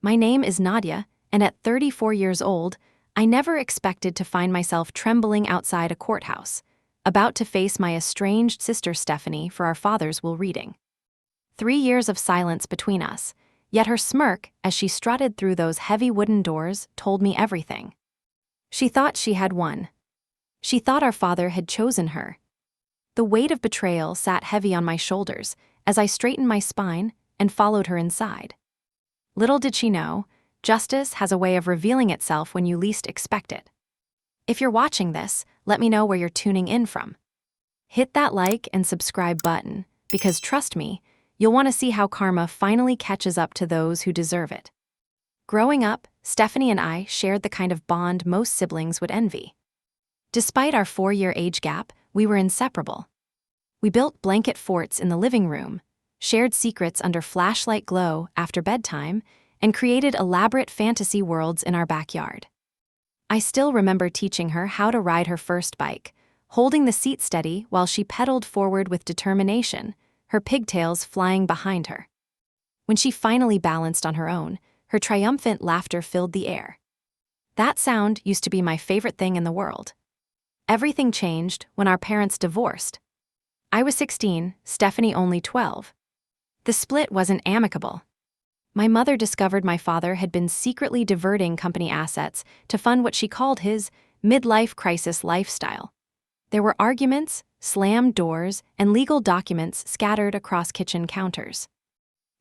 My name is Nadia, and at 34 years old, I never expected to find myself trembling outside a courthouse, about to face my estranged sister Stephanie for our father's will reading. 3 years of silence between us, yet her smirk as she strutted through those heavy wooden doors told me everything. She thought she had won. She thought our father had chosen her. The weight of betrayal sat heavy on my shoulders as I straightened my spine and followed her inside. Little did she know, justice has a way of revealing itself when you least expect it. If you're watching this, let me know where you're tuning in from. Hit that like and subscribe button, because trust me, you'll want to see how karma finally catches up to those who deserve it. Growing up, Stephanie and I shared the kind of bond most siblings would envy. Despite our 4-year age gap, we were inseparable. We built blanket forts in the living room, shared secrets under flashlight glow after bedtime, and created elaborate fantasy worlds in our backyard. I still remember teaching her how to ride her first bike, holding the seat steady while she pedaled forward with determination, her pigtails flying behind her. When she finally balanced on her own, her triumphant laughter filled the air. That sound used to be my favorite thing in the world. Everything changed when our parents divorced. I was 16, Stephanie only 12. The split wasn't amicable. My mother discovered my father had been secretly diverting company assets to fund what she called his midlife crisis lifestyle. There were arguments, slammed doors, and legal documents scattered across kitchen counters.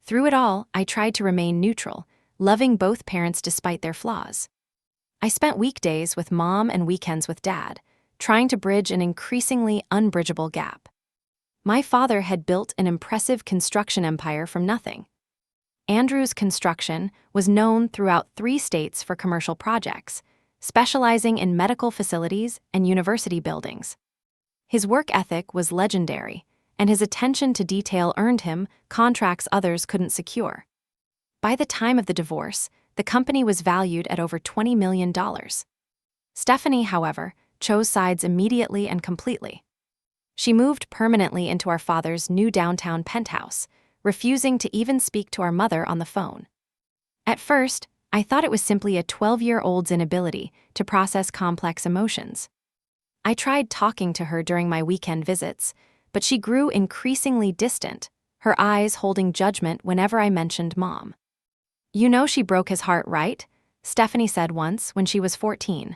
Through it all, I tried to remain neutral, loving both parents despite their flaws. I spent weekdays with mom and weekends with dad, trying to bridge an increasingly unbridgeable gap. My father had built an impressive construction empire from nothing. Andrew's Construction was known throughout 3 states for commercial projects, specializing in medical facilities and university buildings. His work ethic was legendary, and his attention to detail earned him contracts others couldn't secure. By the time of the divorce, the company was valued at over $20 million. Stephanie, however, chose sides immediately and completely. She moved permanently into our father's new downtown penthouse, refusing to even speak to our mother on the phone. At first, I thought it was simply a 12-year-old's inability to process complex emotions. I tried talking to her during my weekend visits, but she grew increasingly distant, her eyes holding judgment whenever I mentioned Mom. "You know she broke his heart, right?" Stephanie said once when she was 14.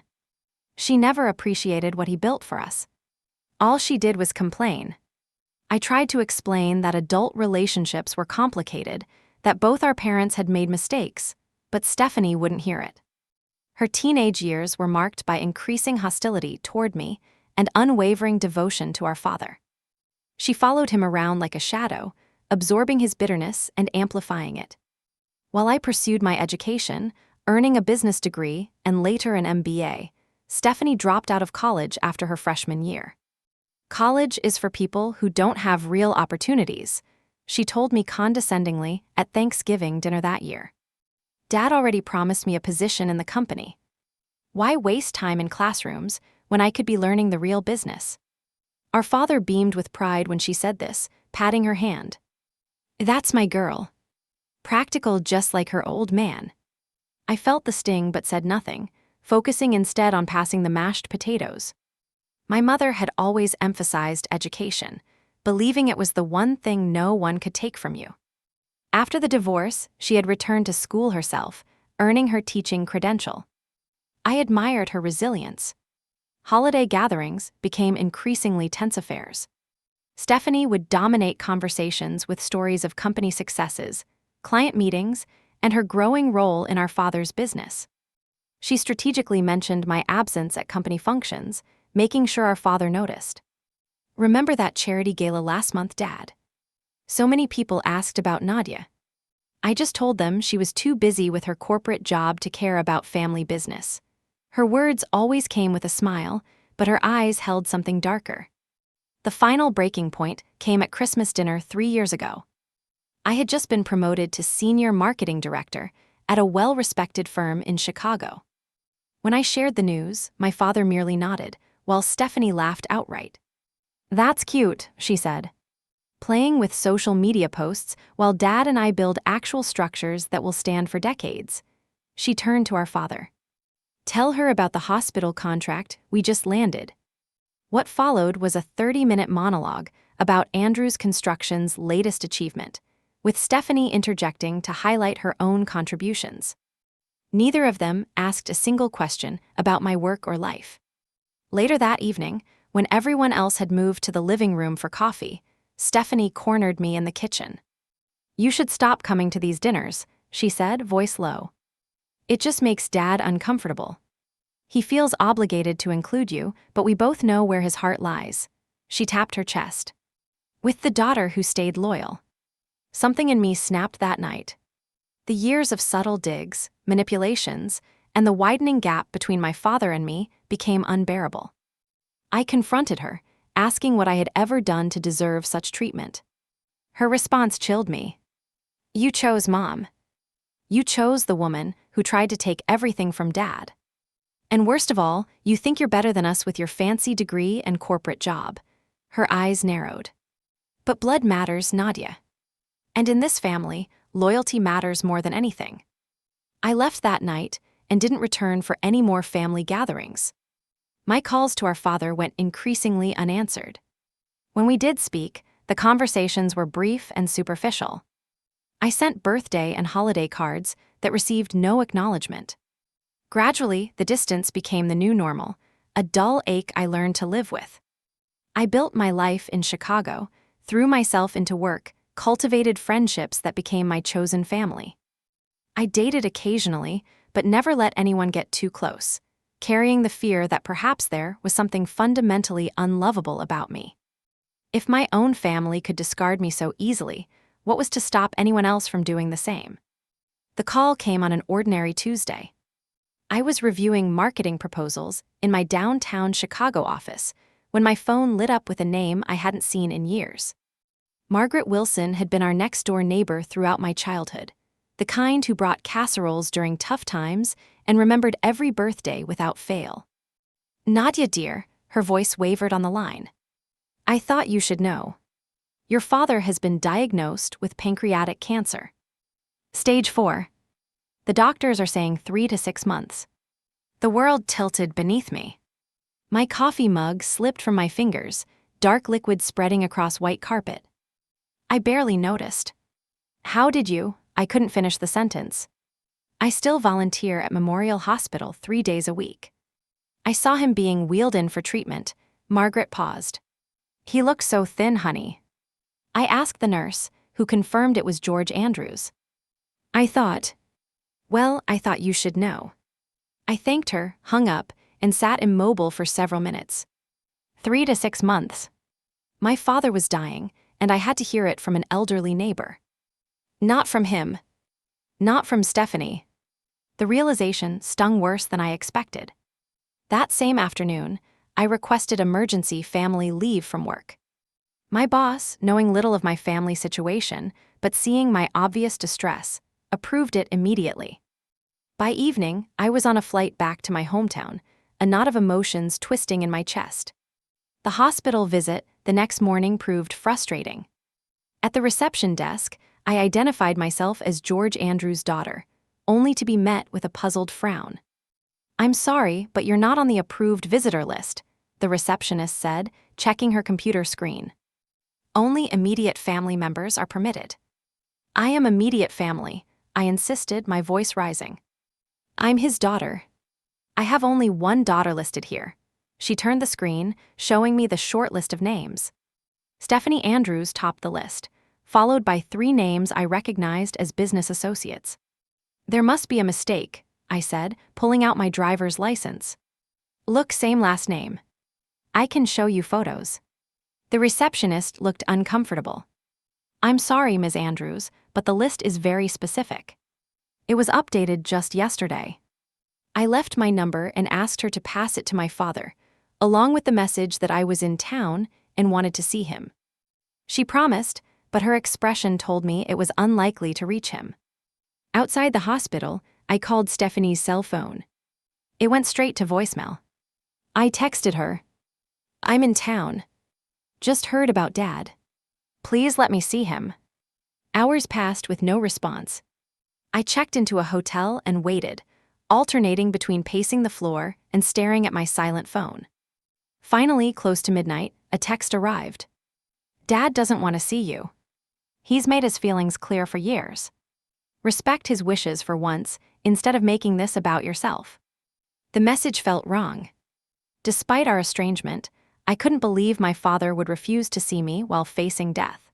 "She never appreciated what he built for us. All she did was complain." I tried to explain that adult relationships were complicated, that both our parents had made mistakes, but Stephanie wouldn't hear it. Her teenage years were marked by increasing hostility toward me and unwavering devotion to our father. She followed him around like a shadow, absorbing his bitterness and amplifying it. While I pursued my education, earning a business degree and later an MBA, Stephanie dropped out of college after her freshman year. "College is for people who don't have real opportunities," she told me condescendingly at Thanksgiving dinner that year. "Dad already promised me a position in the company. Why waste time in classrooms when I could be learning the real business?" Our father beamed with pride when she said this, patting her hand. "That's my girl. Practical just like her old man." I felt the sting but said nothing, focusing instead on passing the mashed potatoes. My mother had always emphasized education, believing it was the one thing no one could take from you. After the divorce, she had returned to school herself, earning her teaching credential. I admired her resilience. Holiday gatherings became increasingly tense affairs. Stephanie would dominate conversations with stories of company successes, client meetings, and her growing role in our father's business. She strategically mentioned my absence at company functions, making sure our father noticed. "Remember that charity gala last month, Dad? So many people asked about Nadia." I just told them she was too busy with her corporate job to care about family business. Her words always came with a smile, but her eyes held something darker. The final breaking point came at Christmas dinner 3 years ago. I had just been promoted to senior marketing director at a well-respected firm in Chicago. When I shared the news, my father merely nodded, while Stephanie laughed outright. "That's cute," she said. playing with social media posts while Dad and I build actual structures that will stand for decades. She turned to our father. Tell her about the hospital contract we just landed. What followed was a 30-minute monologue about Andrews Construction's latest achievement, with Stephanie interjecting to highlight her own contributions. Neither of them asked a single question about my work or life. Later that evening, when everyone else had moved to the living room for coffee, Stephanie cornered me in the kitchen. You should stop coming to these dinners, she said, voice low. It just makes Dad uncomfortable. He feels obligated to include you, but we both know where his heart lies. She tapped her chest. With the daughter who stayed loyal. Something in me snapped that night. The years of subtle digs, manipulations, and the widening gap between my father and me became unbearable. I confronted her, asking what I had ever done to deserve such treatment. Her response chilled me. You chose Mom. You chose the woman who tried to take everything from Dad. And worst of all, you think you're better than us with your fancy degree and corporate job. Her eyes narrowed. But blood matters, Nadia. And in this family, loyalty matters more than anything. I left that night and didn't return for any more family gatherings. My calls to our father went increasingly unanswered. When we did speak, the conversations were brief and superficial. I sent birthday and holiday cards that received no acknowledgement. Gradually, the distance became the new normal, a dull ache I learned to live with. I built my life in Chicago, threw myself into work, cultivated friendships that became my chosen family. I dated occasionally, but never let anyone get too close, carrying the fear that perhaps there was something fundamentally unlovable about me. If my own family could discard me so easily, what was to stop anyone else from doing the same? The call came on an ordinary Tuesday. I was reviewing marketing proposals in my downtown Chicago office when my phone lit up with a name I hadn't seen in years. Margaret Wilson had been our next-door neighbor throughout my childhood, the kind who brought casseroles during tough times and remembered every birthday without fail. Nadia, dear, her voice wavered on the line. I thought you should know. Your father has been diagnosed with pancreatic cancer. Stage 4. The doctors are saying 3 to 6 months. The world tilted beneath me. My coffee mug slipped from my fingers, dark liquid spreading across white carpet. I barely noticed. How did you? I couldn't finish the sentence. I still volunteer at Memorial Hospital 3 days a week. I saw him being wheeled in for treatment. Margaret paused. He looked so thin, honey. I asked the nurse, who confirmed it was George Andrews. I thought you should know. I thanked her, hung up, and sat immobile for several minutes. 3 to 6 months. My father was dying, and I had to hear it from an elderly neighbor. Not from him. Not from Stephanie. The realization stung worse than I expected. That same afternoon, I requested emergency family leave from work. My boss, knowing little of my family situation, but seeing my obvious distress, approved it immediately. By evening, I was on a flight back to my hometown, a knot of emotions twisting in my chest. The hospital visit the next morning proved frustrating. At the reception desk, I identified myself as George Andrews' daughter, only to be met with a puzzled frown. I'm sorry, but you're not on the approved visitor list, the receptionist said, checking her computer screen. Only immediate family members are permitted. I am immediate family, I insisted, my voice rising. I'm his daughter. I have only one daughter listed here. She turned the screen, showing me the short list of names. Stephanie Andrews topped the list, followed by 3 names I recognized as business associates. There must be a mistake, I said, pulling out my driver's license. Look, same last name. I can show you photos. The receptionist looked uncomfortable. I'm sorry, Ms. Andrews, but the list is very specific. It was updated just yesterday. I left my number and asked her to pass it to my father, along with the message that I was in town and wanted to see him. She promised, but her expression told me it was unlikely to reach him. Outside the hospital, I called Stephanie's cell phone. It went straight to voicemail. I texted her. I'm in town. Just heard about Dad. Please let me see him. Hours passed with no response. I checked into a hotel and waited, alternating between pacing the floor and staring at my silent phone. Finally, close to midnight, a text arrived. Dad doesn't want to see you. He's made his feelings clear for years. Respect his wishes for once, instead of making this about yourself. The message felt wrong. Despite our estrangement, I couldn't believe my father would refuse to see me while facing death.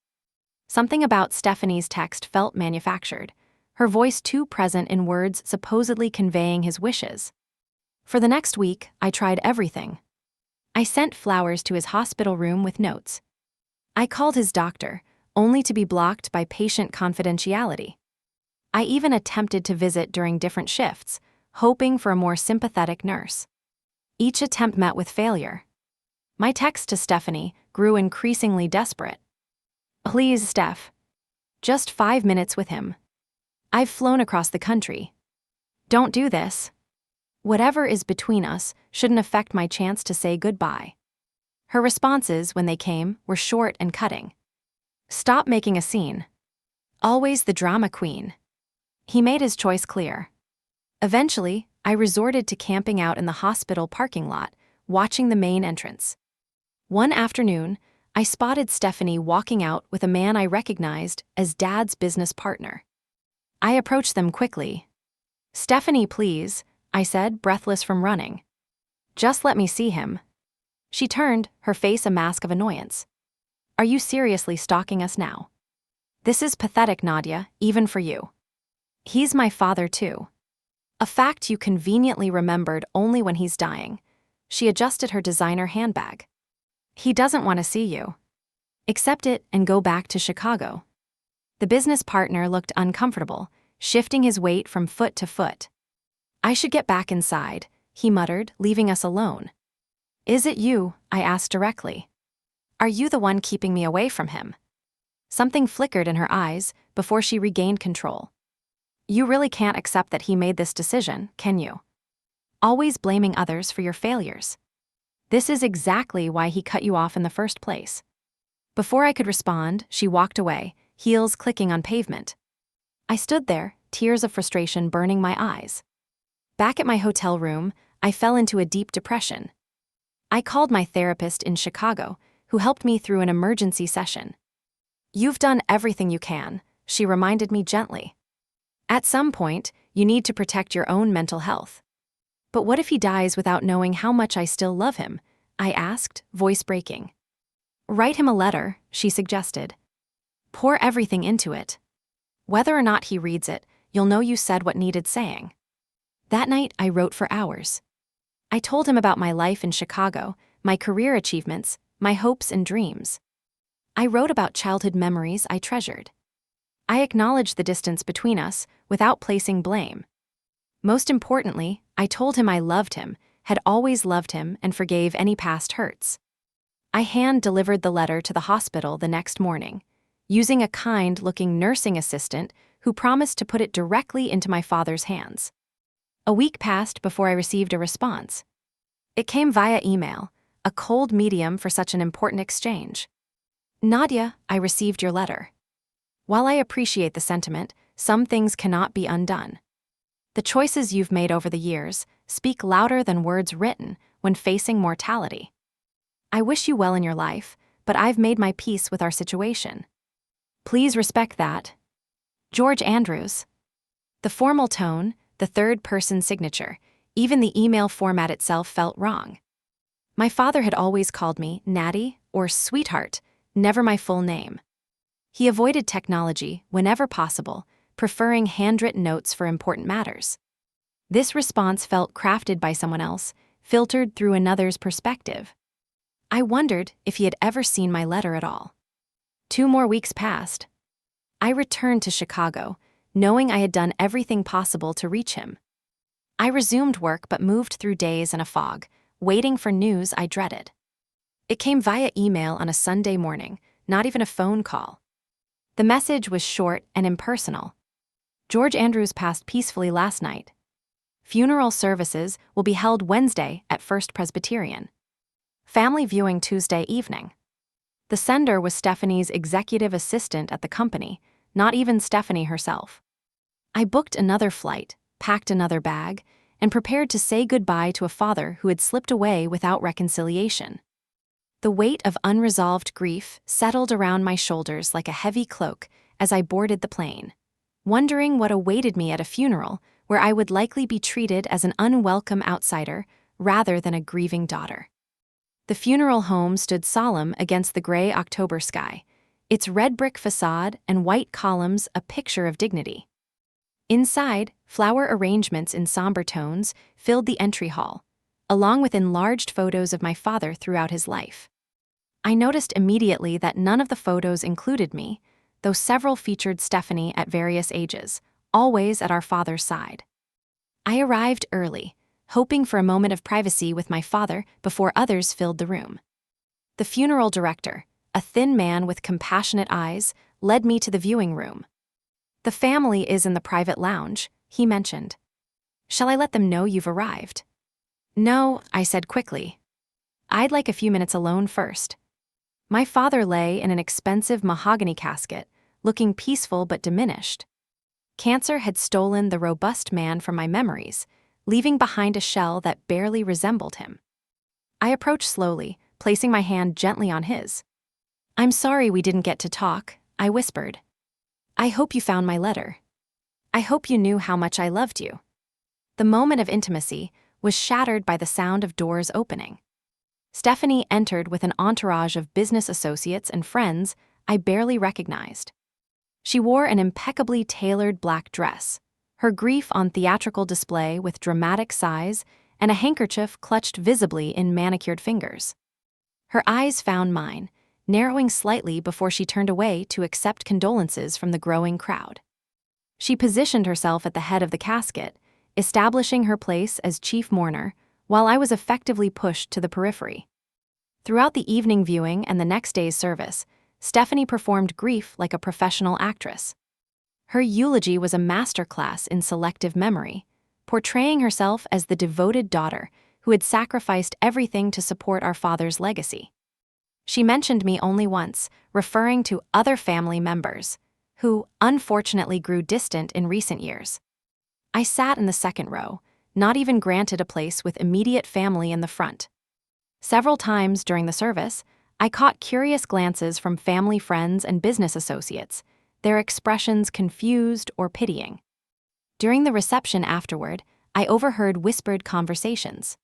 Something about Stephanie's text felt manufactured, her voice too present in words supposedly conveying his wishes. For the next week, I tried everything. I sent flowers to his hospital room with notes. I called his doctor, only to be blocked by patient confidentiality. I even attempted to visit during different shifts, hoping for a more sympathetic nurse. Each attempt met with failure. My text to Stephanie grew increasingly desperate. Please, Steph. Just 5 minutes with him. I've flown across the country. Don't do this. Whatever is between us shouldn't affect my chance to say goodbye. Her responses, when they came, were short and cutting. Stop making a scene. Always the drama queen. He made his choice clear. Eventually, I resorted to camping out in the hospital parking lot, watching the main entrance. One afternoon, I spotted Stephanie walking out with a man I recognized as Dad's business partner. I approached them quickly. Stephanie, please, I said, breathless from running. Just let me see him. She turned, her face a mask of annoyance. Are you seriously stalking us now? This is pathetic, Nadia, even for you. He's my father, too. A fact you conveniently remembered only when he's dying. She adjusted her designer handbag. He doesn't want to see you. Accept it and go back to Chicago. The business partner looked uncomfortable, shifting his weight from foot to foot. I should get back inside, he muttered, leaving us alone. Is it you? I asked directly. Are you the one keeping me away from him? Something flickered in her eyes before she regained control. You really can't accept that he made this decision, can you? Always blaming others for your failures. This is exactly why he cut you off in the first place. Before I could respond, she walked away, heels clicking on pavement. I stood there, tears of frustration burning my eyes. Back at my hotel room, I fell into a deep depression. I called my therapist in Chicago, who helped me through an emergency session. You've done everything you can, she reminded me gently. At some point, you need to protect your own mental health. But what if he dies without knowing how much I still love him? I asked, voice breaking. Write him a letter, she suggested. Pour everything into it. Whether or not he reads it, you'll know you said what needed saying. That night, I wrote for hours. I told him about my life in Chicago, my career achievements, my hopes and dreams. I wrote about childhood memories I treasured. I acknowledged the distance between us without placing blame. Most importantly, I told him I loved him, had always loved him, and forgave any past hurts. I hand-delivered the letter to the hospital the next morning, using a kind-looking nursing assistant who promised to put it directly into my father's hands. A week passed before I received a response. It came via email, a cold medium for such an important exchange. Nadia, I received your letter. While I appreciate the sentiment, some things cannot be undone. The choices you've made over the years speak louder than words written when facing mortality. I wish you well in your life, but I've made my peace with our situation. Please respect that. George Andrews. The formal tone, the third-person signature, even the email format itself felt wrong. My father had always called me Natty or Sweetheart, never my full name. He avoided technology whenever possible, preferring handwritten notes for important matters. This response felt crafted by someone else, filtered through another's perspective. I wondered if he had ever seen my letter at all. 2 more weeks passed. I returned to Chicago, knowing I had done everything possible to reach him. I resumed work but moved through days in a fog, waiting for news I dreaded. It came via email on a Sunday morning, not even a phone call. The message was short and impersonal. George Andrews passed peacefully last night. Funeral services will be held Wednesday at First Presbyterian. Family viewing Tuesday evening. The sender was Stephanie's executive assistant at the company, not even Stephanie herself. I booked another flight, packed another bag, and prepared to say goodbye to a father who had slipped away without reconciliation. The weight of unresolved grief settled around my shoulders like a heavy cloak as I boarded the plane, wondering what awaited me at a funeral where I would likely be treated as an unwelcome outsider rather than a grieving daughter. The funeral home stood solemn against the gray October sky, its red brick facade and white columns a picture of dignity. Inside, flower arrangements in somber tones filled the entry hall, along with enlarged photos of my father throughout his life. I noticed immediately that none of the photos included me, though several featured Stephanie at various ages, always at our father's side. I arrived early, hoping for a moment of privacy with my father before others filled the room. The funeral director, a thin man with compassionate eyes, led me to the viewing room. "The family is in the private lounge," he mentioned. "Shall I let them know you've arrived?" "No," I said quickly. "I'd like a few minutes alone first." My father lay in an expensive mahogany casket, looking peaceful but diminished. Cancer had stolen the robust man from my memories, leaving behind a shell that barely resembled him. I approached slowly, placing my hand gently on his. "I'm sorry we didn't get to talk," I whispered. "I hope you found my letter. I hope you knew how much I loved you." The moment of intimacy was shattered by the sound of doors opening. Stephanie entered with an entourage of business associates and friends I barely recognized. She wore an impeccably tailored black dress, her grief on theatrical display with dramatic sighs and a handkerchief clutched visibly in manicured fingers. Her eyes found mine, narrowing slightly before she turned away to accept condolences from the growing crowd. She positioned herself at the head of the casket, establishing her place as chief mourner, while I was effectively pushed to the periphery. Throughout the evening viewing and the next day's service, Stephanie performed grief like a professional actress. Her eulogy was a masterclass in selective memory, portraying herself as the devoted daughter who had sacrificed everything to support our father's legacy. She mentioned me only once, referring to other family members, who unfortunately grew distant in recent years. I sat in the second row, not even granted a place with immediate family in the front. Several times during the service, I caught curious glances from family friends and business associates, their expressions confused or pitying. During the reception afterward, I overheard whispered conversations.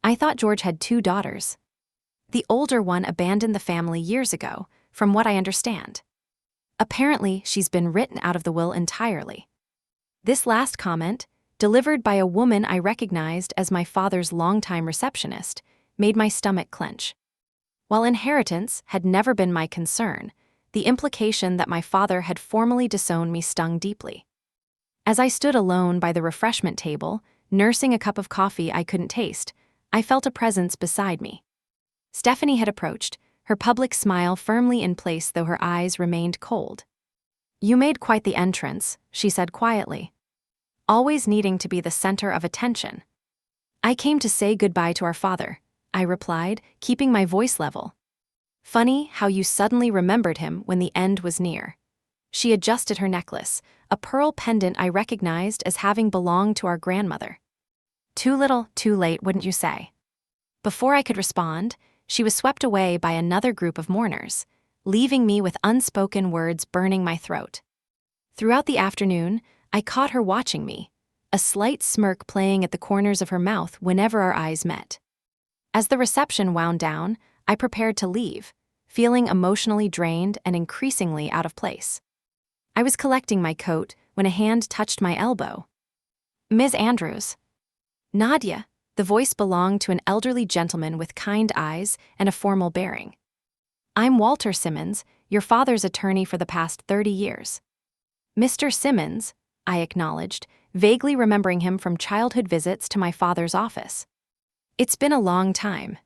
"I thought George had 2 daughters. The older one abandoned the family years ago, from what I understand. Apparently, she's been written out of the will entirely." This last comment, delivered by a woman I recognized as my father's longtime receptionist, made my stomach clench. While inheritance had never been my concern, the implication that my father had formally disowned me stung deeply. As I stood alone by the refreshment table, nursing a cup of coffee I couldn't taste, I felt a presence beside me. Stephanie had approached, her public smile firmly in place though her eyes remained cold. "You made quite the entrance," she said quietly. "Always needing to be the center of attention." "I came to say goodbye to our father," I replied, keeping my voice level. "Funny how you suddenly remembered him when the end was near." She adjusted her necklace, a pearl pendant I recognized as having belonged to our grandmother. "Too little, too late, wouldn't you say?" Before I could respond, she was swept away by another group of mourners, leaving me with unspoken words burning my throat. Throughout the afternoon, I caught her watching me, a slight smirk playing at the corners of her mouth whenever our eyes met. As the reception wound down, I prepared to leave, feeling emotionally drained and increasingly out of place. I was collecting my coat when a hand touched my elbow. "Ms. Andrews." "Nadia," the voice belonged to an elderly gentleman with kind eyes and a formal bearing. "I'm Walter Simmons, your father's attorney for the past 30 years. "Mr. Simmons," I acknowledged, vaguely remembering him from childhood visits to my father's office. "It's been a long time."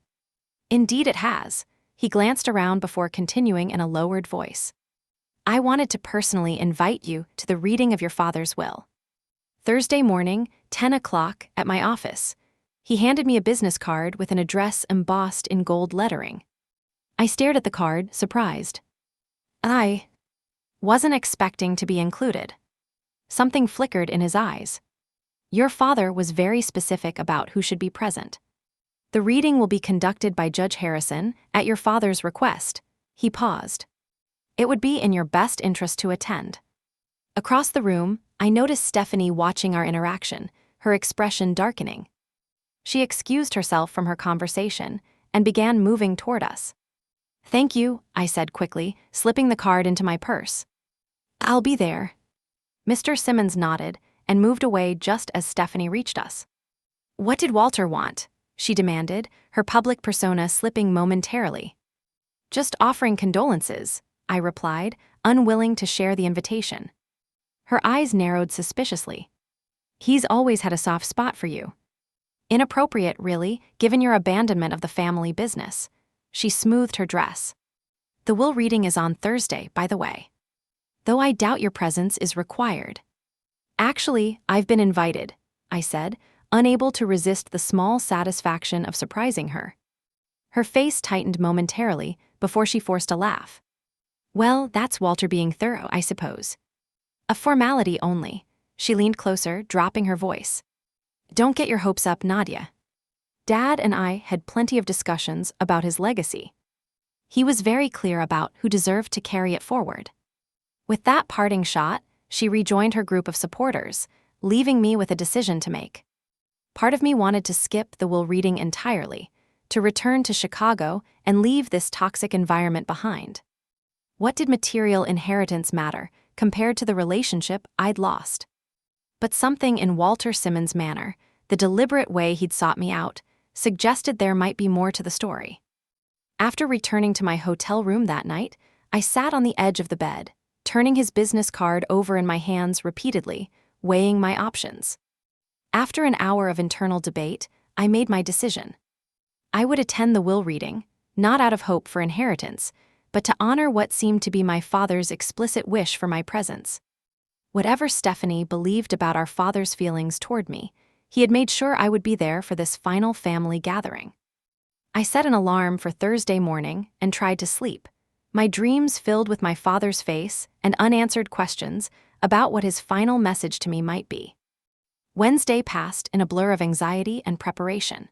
"Indeed it has." He glanced around before continuing in a lowered voice. "I wanted to personally invite you to the reading of your father's will. Thursday morning, 10 o'clock, at my office." He handed me a business card with an address embossed in gold lettering. I stared at the card, surprised. I wasn't expecting to be included. Something flickered in his eyes. Your father was very specific about who should be present. The reading will be conducted by Judge Harrison at your father's request. He paused. It would be in your best interest to attend. Across the room, I noticed Stephanie watching our interaction, her expression darkening. She excused herself from her conversation and began moving toward us. Thank you, I said quickly, slipping the card into my purse. I'll be there. Mr. Simmons nodded and moved away just as Stephanie reached us. What did Walter want? She demanded, her public persona slipping momentarily. Just offering condolences, I replied, unwilling to share the invitation. Her eyes narrowed suspiciously. He's always had a soft spot for you. Inappropriate, really, given your abandonment of the family business. She smoothed her dress. The will reading is on Thursday, by the way. Though I doubt your presence is required. Actually, I've been invited, I said, unable to resist the small satisfaction of surprising her. Her face tightened momentarily before she forced a laugh. Well, that's Walter being thorough, I suppose. A formality only. She leaned closer, dropping her voice. Don't get your hopes up, Nadia. Dad and I had plenty of discussions about his legacy. He was very clear about who deserved to carry it forward. With that parting shot, she rejoined her group of supporters, leaving me with a decision to make. Part of me wanted to skip the will reading entirely, to return to Chicago and leave this toxic environment behind. What did material inheritance matter compared to the relationship I'd lost? But something in Walter Simmons' manner, the deliberate way he'd sought me out, suggested there might be more to the story. After returning to my hotel room that night, I sat on the edge of the bed, turning his business card over in my hands repeatedly, weighing my options. After an hour of internal debate, I made my decision. I would attend the will reading, not out of hope for inheritance, but to honor what seemed to be my father's explicit wish for my presence. Whatever Stephanie believed about our father's feelings toward me, he had made sure I would be there for this final family gathering. I set an alarm for Thursday morning and tried to sleep, my dreams filled with my father's face and unanswered questions about what his final message to me might be. Wednesday passed in a blur of anxiety and preparation.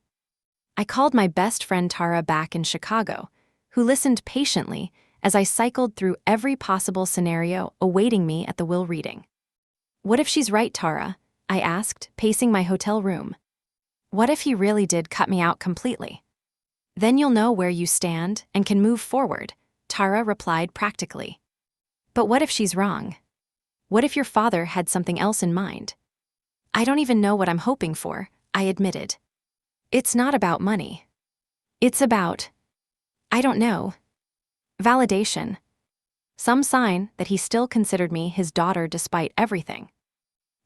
I called my best friend Tara back in Chicago, who listened patiently as I cycled through every possible scenario awaiting me at the will reading. What if she's right, Tara? I asked, pacing my hotel room. What if he really did cut me out completely? Then you'll know where you stand and can move forward, Tara replied practically. But what if she's wrong? What if your father had something else in mind? I don't even know what I'm hoping for, I admitted. It's not about money. It's about, I don't know, validation. Some sign that he still considered me his daughter despite everything.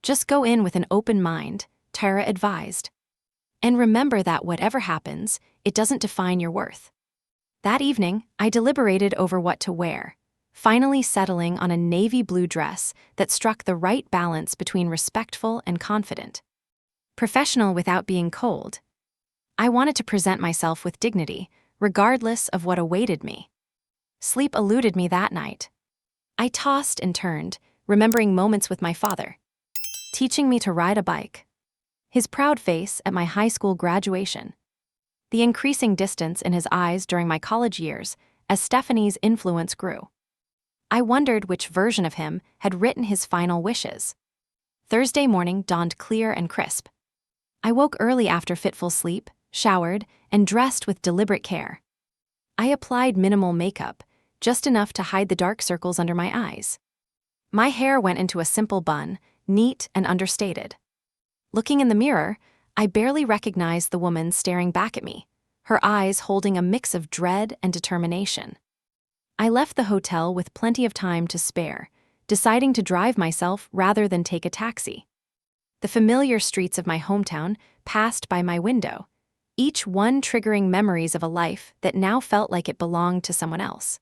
Just go in with an open mind, Tara advised. And remember that whatever happens, it doesn't define your worth. That evening, I deliberated over what to wear, finally settling on a navy blue dress that struck the right balance between respectful and confident. Professional without being cold. I wanted to present myself with dignity, regardless of what awaited me. Sleep eluded me that night. I tossed and turned, remembering moments with my father, teaching me to ride a bike, his proud face at my high school graduation, the increasing distance in his eyes during my college years as Stephanie's influence grew. I wondered which version of him had written his final wishes. Thursday morning dawned clear and crisp. I woke early after fitful sleep, showered, and dressed with deliberate care. I applied minimal makeup, just enough to hide the dark circles under my eyes. My hair went into a simple bun, neat and understated. Looking in the mirror, I barely recognized the woman staring back at me, her eyes holding a mix of dread and determination. I left the hotel with plenty of time to spare, deciding to drive myself rather than take a taxi. The familiar streets of my hometown passed by my window, each one triggering memories of a life that now felt like it belonged to someone else.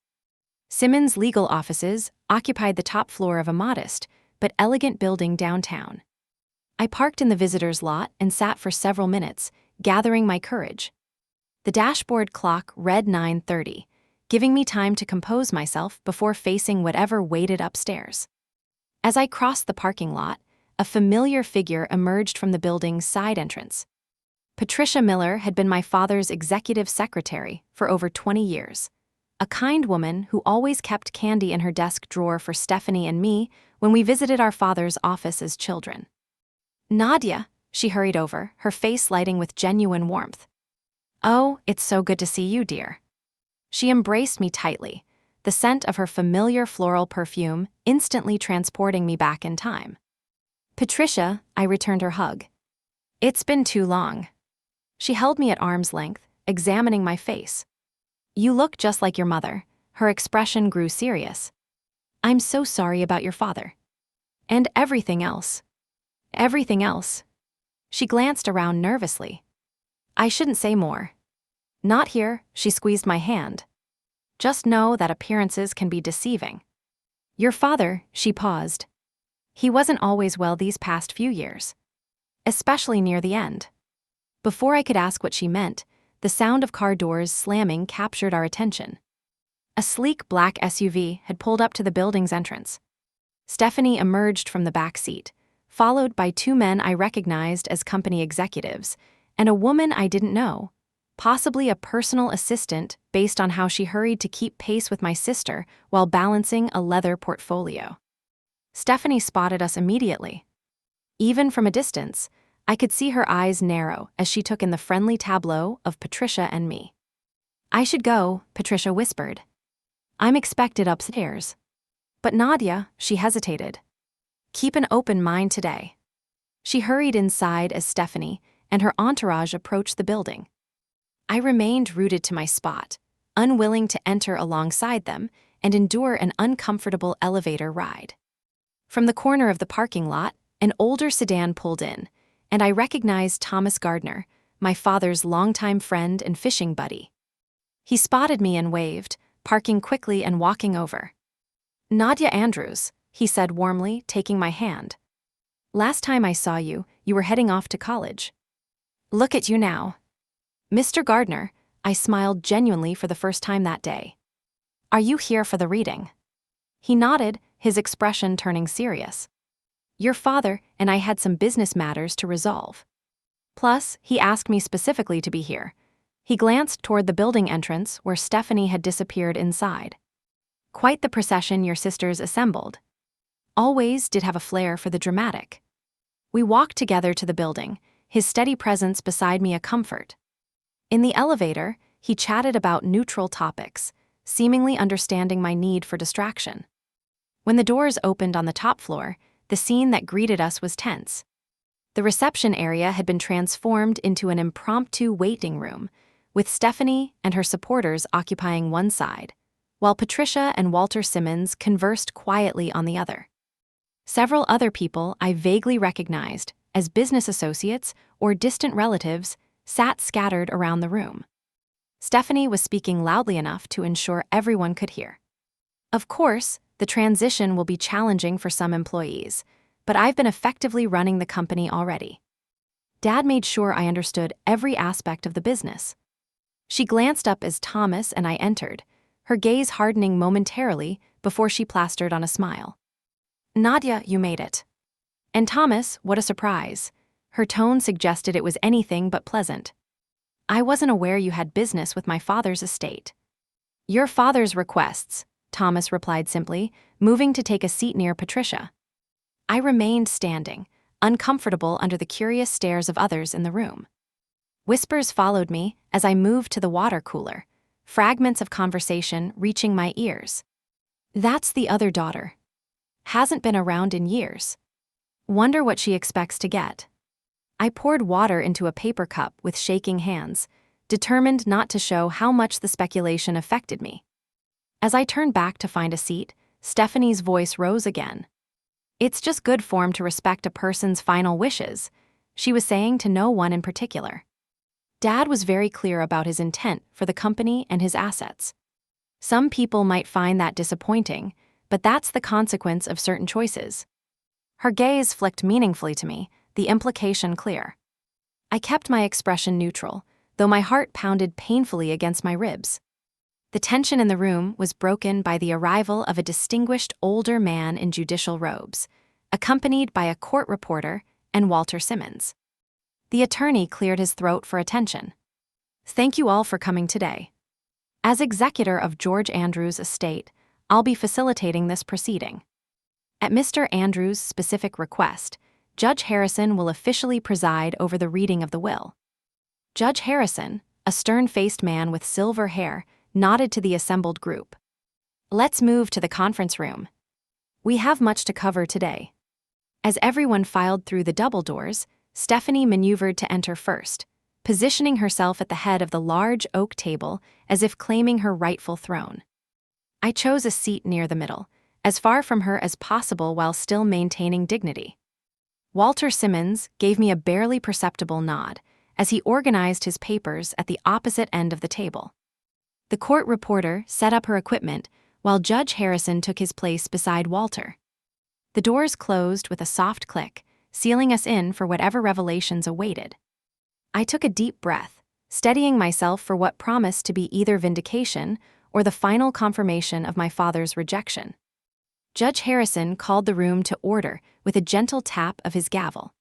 Simmons' legal offices occupied the top floor of a modest but elegant building downtown. I parked in the visitor's lot and sat for several minutes, gathering my courage. The dashboard clock read 9:30, giving me time to compose myself before facing whatever waited upstairs. As I crossed the parking lot, a familiar figure emerged from the building's side entrance. Patricia Miller had been my father's executive secretary for over 20 years, a kind woman who always kept candy in her desk drawer for Stephanie and me when we visited our father's office as children. "Nadia," she hurried over, her face lighting with genuine warmth. "Oh, it's so good to see you, dear." She embraced me tightly, the scent of her familiar floral perfume instantly transporting me back in time. "Patricia," I returned her hug. "It's been too long." She held me at arm's length, examining my face. "You look just like your mother." Her expression grew serious. "I'm so sorry about your father. And everything else." "Everything else?" She glanced around nervously. "I shouldn't say more." "Not here," she squeezed my hand. "Just know that appearances can be deceiving." "Your father," she paused. "He wasn't always well these past few years. Especially near the end." Before I could ask what she meant, the sound of car doors slamming captured our attention. A sleek black SUV had pulled up to the building's entrance. Stephanie emerged from the back seat, followed by two men I recognized as company executives, and a woman I didn't know, possibly a personal assistant based on how she hurried to keep pace with my sister while balancing a leather portfolio. Stephanie spotted us immediately. Even from a distance, I could see her eyes narrow as she took in the friendly tableau of Patricia and me. "I should go," Patricia whispered. "I'm expected upstairs." "But Nadia," she hesitated. "Keep an open mind today." She hurried inside as Stephanie and her entourage approached the building. I remained rooted to my spot, unwilling to enter alongside them and endure an uncomfortable elevator ride. From the corner of the parking lot, an older sedan pulled in, and I recognized Thomas Gardner, my father's longtime friend and fishing buddy. He spotted me and waved, parking quickly and walking over. "Nadia Andrews," he said warmly, taking my hand. "Last time I saw you, you were heading off to college. Look at you now." "Mr. Gardner," I smiled genuinely for the first time that day. "Are you here for the reading?" He nodded, his expression turning serious. "Your father and I had some business matters to resolve. Plus, he asked me specifically to be here." He glanced toward the building entrance where Stephanie had disappeared inside. "Quite the procession your sisters assembled." Always did have a flair for the dramatic. We walked together to the building, his steady presence beside me a comfort. In the elevator, he chatted about neutral topics, seemingly understanding my need for distraction. When the doors opened on the top floor, the scene that greeted us was tense. The reception area had been transformed into an impromptu waiting room, with Stephanie and her supporters occupying one side, while Patricia and Walter Simmons conversed quietly on the other. Several other people I vaguely recognized as business associates or distant relatives sat scattered around the room. Stephanie was speaking loudly enough to ensure everyone could hear. "Of course, the transition will be challenging for some employees, but I've been effectively running the company already." Dad made sure I understood every aspect of the business. She glanced up as Thomas and I entered, her gaze hardening momentarily before she plastered on a smile. "Nadia, you made it." "And Thomas, what a surprise." Her tone suggested it was anything but pleasant. "I wasn't aware you had business with my father's estate." "Your father's requests," Thomas replied simply, moving to take a seat near Patricia. I remained standing, uncomfortable under the curious stares of others in the room. Whispers followed me as I moved to the water cooler, fragments of conversation reaching my ears. "That's the other daughter. Hasn't been around in years. Wonder what she expects to get." I poured water into a paper cup with shaking hands, determined not to show how much the speculation affected me. As I turned back to find a seat, Stephanie's voice rose again. "It's just good form to respect a person's final wishes," she was saying to no one in particular. Dad was very clear about his intent for the company and his assets. Some people might find that disappointing, but that's the consequence of certain choices. Her gaze flicked meaningfully to me, the implication clear. I kept my expression neutral, though my heart pounded painfully against my ribs. The tension in the room was broken by the arrival of a distinguished older man in judicial robes, accompanied by a court reporter and Walter Simmons. The attorney cleared his throat for attention. "Thank you all for coming today. As executor of George Andrews' estate, I'll be facilitating this proceeding. At Mr. Andrews' specific request, Judge Harrison will officially preside over the reading of the will." Judge Harrison, a stern-faced man with silver hair, nodded to the assembled group. "Let's move to the conference room. We have much to cover today." As everyone filed through the double doors, Stephanie maneuvered to enter first, positioning herself at the head of the large oak table as if claiming her rightful throne. I chose a seat near the middle, as far from her as possible while still maintaining dignity. Walter Simmons gave me a barely perceptible nod as he organized his papers at the opposite end of the table. The court reporter set up her equipment while Judge Harrison took his place beside Walter. The doors closed with a soft click, sealing us in for whatever revelations awaited. I took a deep breath, steadying myself for what promised to be either vindication or the final confirmation of my father's rejection. Judge Harrison called the room to order with a gentle tap of his gavel.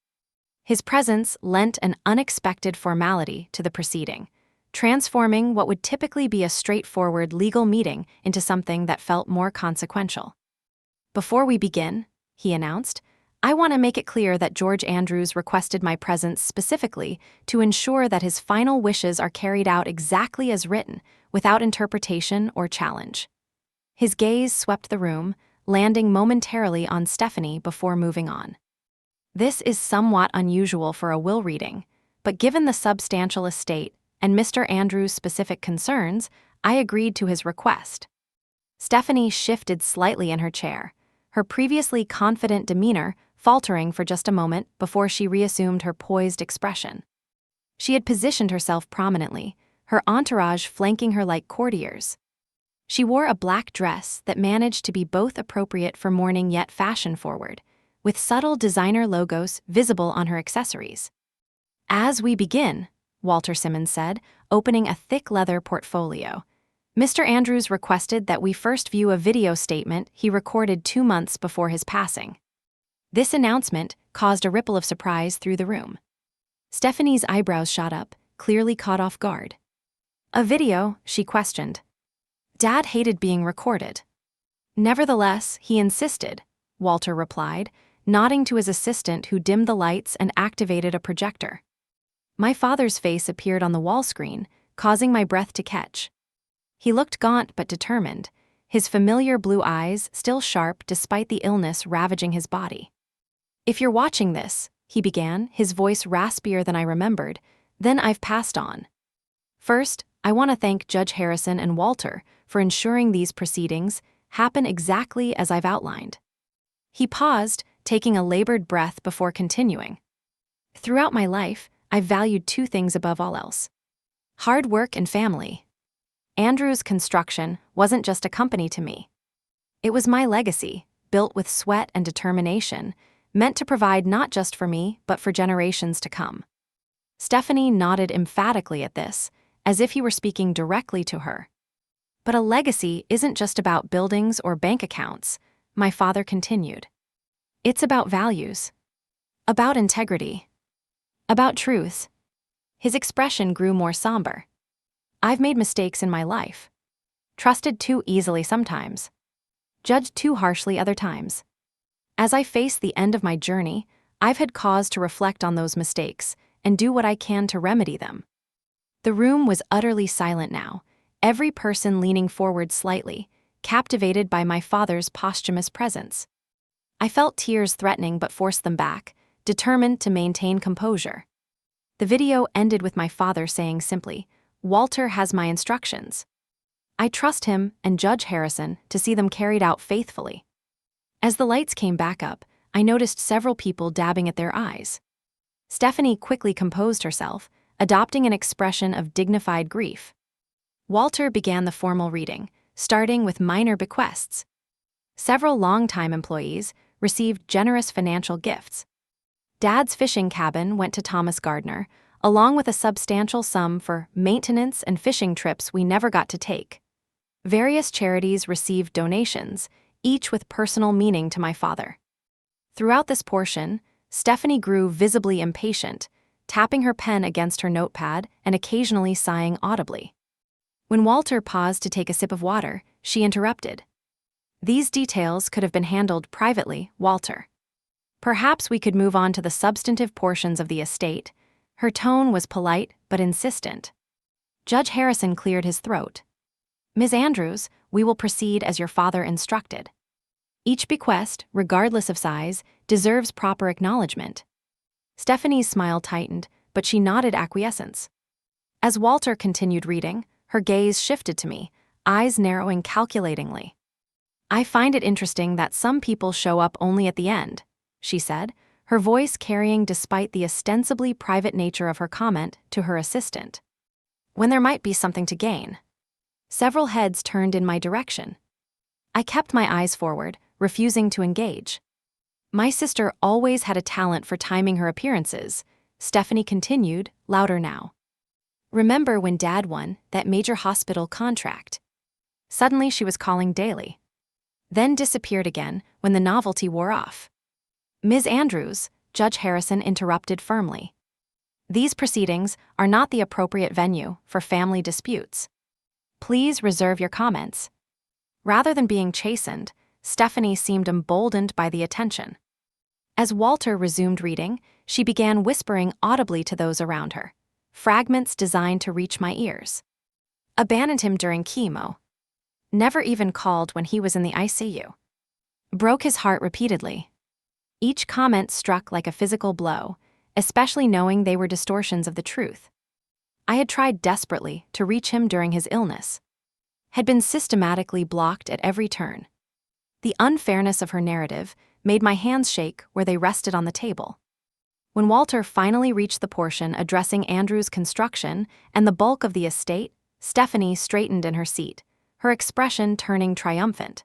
His presence lent an unexpected formality to the proceeding, transforming what would typically be a straightforward legal meeting into something that felt more consequential. "Before we begin," he announced, "I want to make it clear that George Andrews requested my presence specifically to ensure that his final wishes are carried out exactly as written, without interpretation or challenge." His gaze swept the room, landing momentarily on Stephanie before moving on. "This is somewhat unusual for a will reading, but given the substantial estate and Mr. Andrews' specific concerns, I agreed to his request." Stephanie shifted slightly in her chair, her previously confident demeanor faltering for just a moment before she reassumed her poised expression. She had positioned herself prominently, her entourage flanking her like courtiers. She wore a black dress that managed to be both appropriate for mourning yet fashion-forward, with subtle designer logos visible on her accessories. "As we begin," Walter Simmons said, opening a thick leather portfolio, "Mr. Andrews requested that we first view a video statement he recorded 2 months before his passing." This announcement caused a ripple of surprise through the room. Stephanie's eyebrows shot up, clearly caught off guard. "A video?" she questioned. "Dad hated being recorded." "Nevertheless, he insisted," Walter replied, nodding to his assistant who dimmed the lights and activated a projector. My father's face appeared on the wall screen, causing my breath to catch. He looked gaunt but determined, his familiar blue eyes still sharp despite the illness ravaging his body. "If you're watching this," he began, his voice raspier than I remembered, "then I've passed on. First, I want to thank Judge Harrison and Walter for ensuring these proceedings happen exactly as I've outlined." He paused, taking a labored breath before continuing. "Throughout my life, I've valued 2 things above all else: hard work and family. Andrews Construction wasn't just a company to me. It was my legacy, built with sweat and determination, meant to provide not just for me, but for generations to come." Stephanie nodded emphatically at this, as if he were speaking directly to her. "But a legacy isn't just about buildings or bank accounts," my father continued. "It's about values. About integrity. About truth." His expression grew more somber. "I've made mistakes in my life. Trusted too easily sometimes. Judged too harshly other times. As I face the end of my journey, I've had cause to reflect on those mistakes and do what I can to remedy them." The room was utterly silent now, every person leaning forward slightly, captivated by my father's posthumous presence. I felt tears threatening but forced them back, determined to maintain composure. The video ended with my father saying simply, "Walter has my instructions. I trust him and Judge Harrison to see them carried out faithfully." As the lights came back up, I noticed several people dabbing at their eyes. Stephanie quickly composed herself, adopting an expression of dignified grief. Walter began the formal reading, starting with minor bequests. Several longtime employees received generous financial gifts. Dad's fishing cabin went to Thomas Gardner, along with a substantial sum for maintenance and fishing trips we never got to take. Various charities received donations, each with personal meaning to my father. Throughout this portion, Stephanie grew visibly impatient, tapping her pen against her notepad and occasionally sighing audibly. When Walter paused to take a sip of water, she interrupted. These details could have been handled privately, Walter. Perhaps we could move on to the substantive portions of the estate. Her tone was polite but insistent. Judge Harrison cleared his throat. Ms. Andrews, we will proceed as your father instructed. Each bequest, regardless of size, deserves proper acknowledgement. Stephanie's smile tightened, but she nodded acquiescence. As Walter continued reading, her gaze shifted to me, eyes narrowing calculatingly. I find it interesting that some people show up only at the end, she said, her voice carrying despite the ostensibly private nature of her comment to her assistant. When there might be something to gain. Several heads turned in my direction. I kept my eyes forward, refusing to engage. My sister always had a talent for timing her appearances, Stephanie continued, louder now. Remember when Dad won that major hospital contract? Suddenly she was calling daily. Then disappeared again when the novelty wore off. Ms. Andrews, Judge Harrison interrupted firmly. These proceedings are not the appropriate venue for family disputes. Please reserve your comments. Rather than being chastened, Stephanie seemed emboldened by the attention. As Walter resumed reading, she began whispering audibly to those around her, fragments designed to reach my ears. Abandoned him during chemo. Never even called when he was in the ICU. Broke his heart repeatedly. Each comment struck like a physical blow, especially knowing they were distortions of the truth. I had tried desperately to reach him during his illness. Had been systematically blocked at every turn. The unfairness of her narrative made my hands shake where they rested on the table. When Walter finally reached the portion addressing Andrew's construction and the bulk of the estate, Stephanie straightened in her seat, her expression turning triumphant.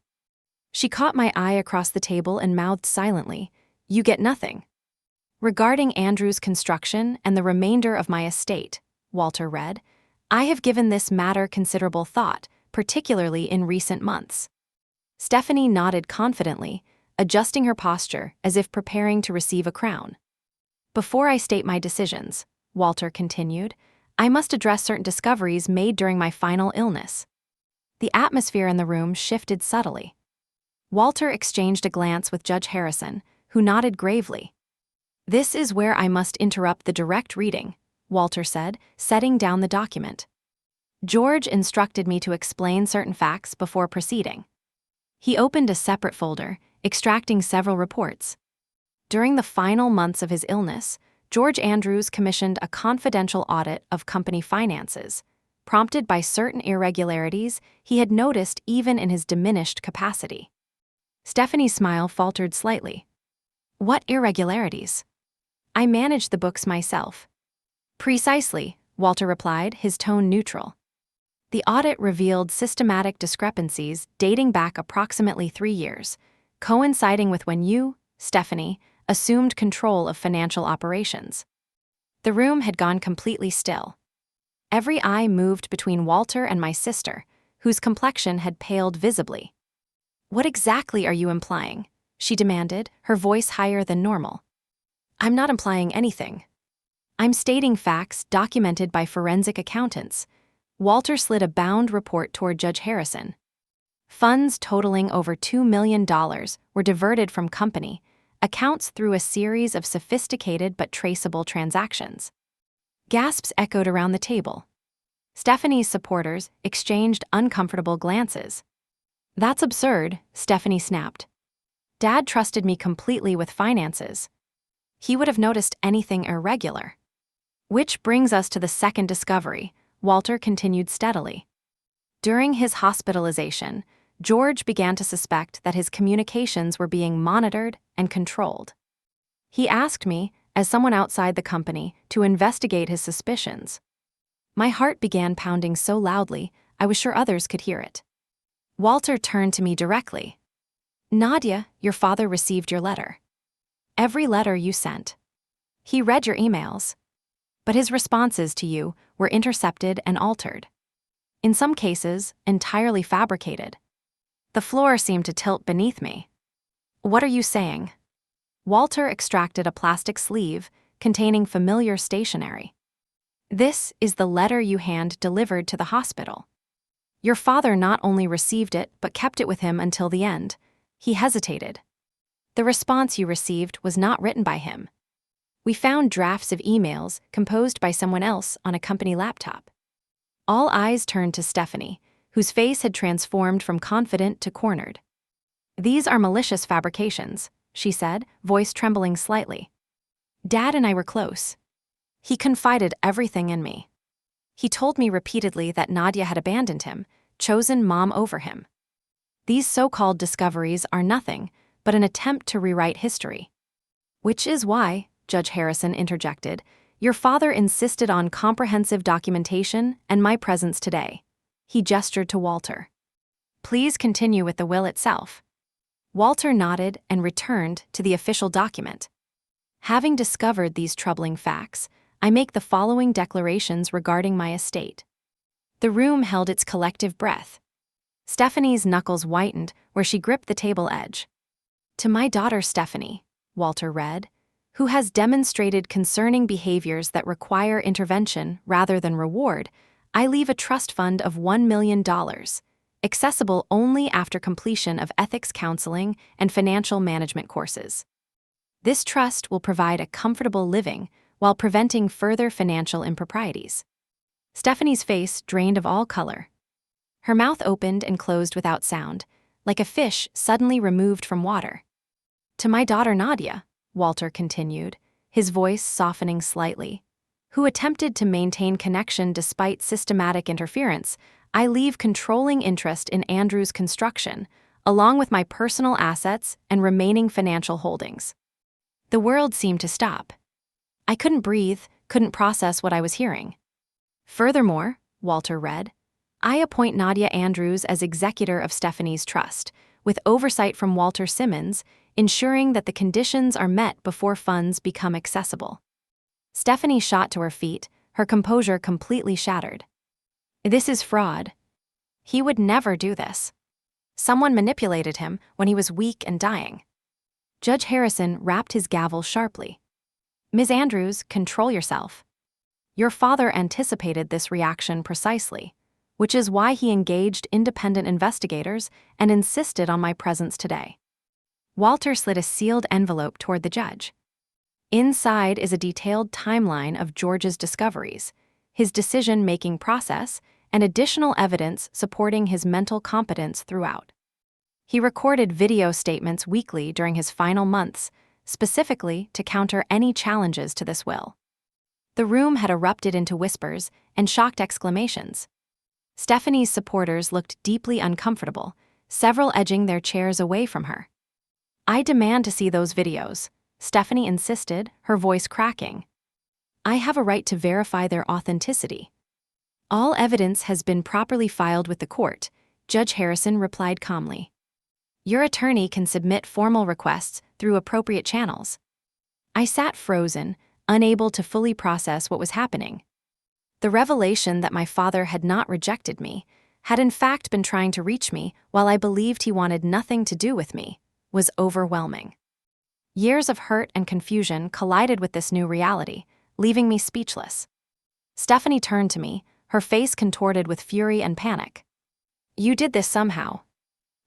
She caught my eye across the table and mouthed silently, "You get nothing." Regarding Andrew's construction and the remainder of my estate, Walter read, I have given this matter considerable thought, particularly in recent months. Stephanie nodded confidently, adjusting her posture as if preparing to receive a crown. Before I state my decisions, Walter continued, I must address certain discoveries made during my final illness. The atmosphere in the room shifted subtly. Walter exchanged a glance with Judge Harrison, who nodded gravely. This is where I must interrupt the direct reading, Walter said, setting down the document. George instructed me to explain certain facts before proceeding. He opened a separate folder, extracting several reports. During the final months of his illness, George Andrews commissioned a confidential audit of company finances, prompted by certain irregularities he had noticed even in his diminished capacity. Stephanie's smile faltered slightly. What irregularities? I managed the books myself. Precisely, Walter replied, his tone neutral. The audit revealed systematic discrepancies dating back approximately 3 years, coinciding with when you, Stephanie, assumed control of financial operations. The room had gone completely still. Every eye moved between Walter and my sister, whose complexion had paled visibly. What exactly are you implying? She demanded, her voice higher than normal. I'm not implying anything. I'm stating facts documented by forensic accountants. Walter slid a bound report toward Judge Harrison. Funds totaling over $2 million were diverted from company, accounts through a series of sophisticated but traceable transactions. Gasps echoed around the table. Stephanie's supporters exchanged uncomfortable glances. That's absurd, Stephanie snapped. Dad trusted me completely with finances. He would have noticed anything irregular. Which brings us to the second discovery, Walter continued steadily. During his hospitalization, George began to suspect that his communications were being monitored and controlled. He asked me, as someone outside the company, to investigate his suspicions. My heart began pounding so loudly, I was sure others could hear it. Walter turned to me directly. Nadia, your father received your letter. Every letter you sent. He read your emails. But his responses to you were intercepted and altered. in some cases, entirely fabricated. The floor seemed to tilt beneath me. "What are you saying?" Walter extracted a plastic sleeve containing familiar stationery. "This is the letter you hand-delivered to the hospital. Your father not only received it but kept it with him until the end." He hesitated. "The response you received was not written by him. We found drafts of emails composed by someone else on a company laptop." All eyes turned to Stephanie, whose face had transformed from confident to cornered. "These are malicious fabrications," she said, voice trembling slightly. "Dad and I were close. He confided everything in me. He told me repeatedly that Nadia had abandoned him, chosen Mom over him. These so-called discoveries are nothing but an attempt to rewrite history." "Which is why," Judge Harrison interjected, "your father insisted on comprehensive documentation and my presence today." He gestured to Walter. "Please continue with the will itself." Walter nodded and returned to the official document. "Having discovered these troubling facts, I make the following declarations regarding my estate." The room held its collective breath. Stephanie's knuckles whitened where she gripped the table edge. "To my daughter Stephanie," Walter read, "who has demonstrated concerning behaviors that require intervention rather than reward, I leave a trust fund of $1 million, accessible only after completion of ethics counseling and financial management courses. This trust will provide a comfortable living while preventing further financial improprieties." Stephanie's face drained of all color. Her mouth opened and closed without sound, like a fish suddenly removed from water. "To my daughter Nadia," Walter continued, his voice softening slightly, "who attempted to maintain connection despite systematic interference, I leave controlling interest in Andrew's construction, along with my personal assets and remaining financial holdings." The world seemed to stop. I couldn't breathe, couldn't process what I was hearing. "Furthermore," Walter read, "I appoint Nadia Andrews as executor of Stephanie's trust, with oversight from Walter Simmons, ensuring that the conditions are met before funds become accessible." Stephanie shot to her feet, her composure completely shattered. "This is fraud. He would never do this. Someone manipulated him when he was weak and dying." Judge Harrison rapped his gavel sharply. "Ms. Andrews, control yourself. Your father anticipated this reaction precisely, which is why he engaged independent investigators and insisted on my presence today." Walter slid a sealed envelope toward the judge. Inside is a detailed timeline of George's discoveries, his decision-making process, and additional evidence supporting his mental competence throughout. He recorded video statements weekly during his final months, specifically to counter any challenges to this will. The room had erupted into whispers and shocked exclamations. Stephanie's supporters looked deeply uncomfortable, several edging their chairs away from her. "I demand to see those videos," Stephanie insisted, her voice cracking. "I have a right to verify their authenticity." "All evidence has been properly filed with the court," Judge Harrison replied calmly. "Your attorney can submit formal requests through appropriate channels." I sat frozen, unable to fully process what was happening. The revelation that my father had not rejected me, had in fact been trying to reach me while I believed he wanted nothing to do with me, was overwhelming. Years of hurt and confusion collided with this new reality, leaving me speechless. Stephanie turned to me, her face contorted with fury and panic. "You did this somehow.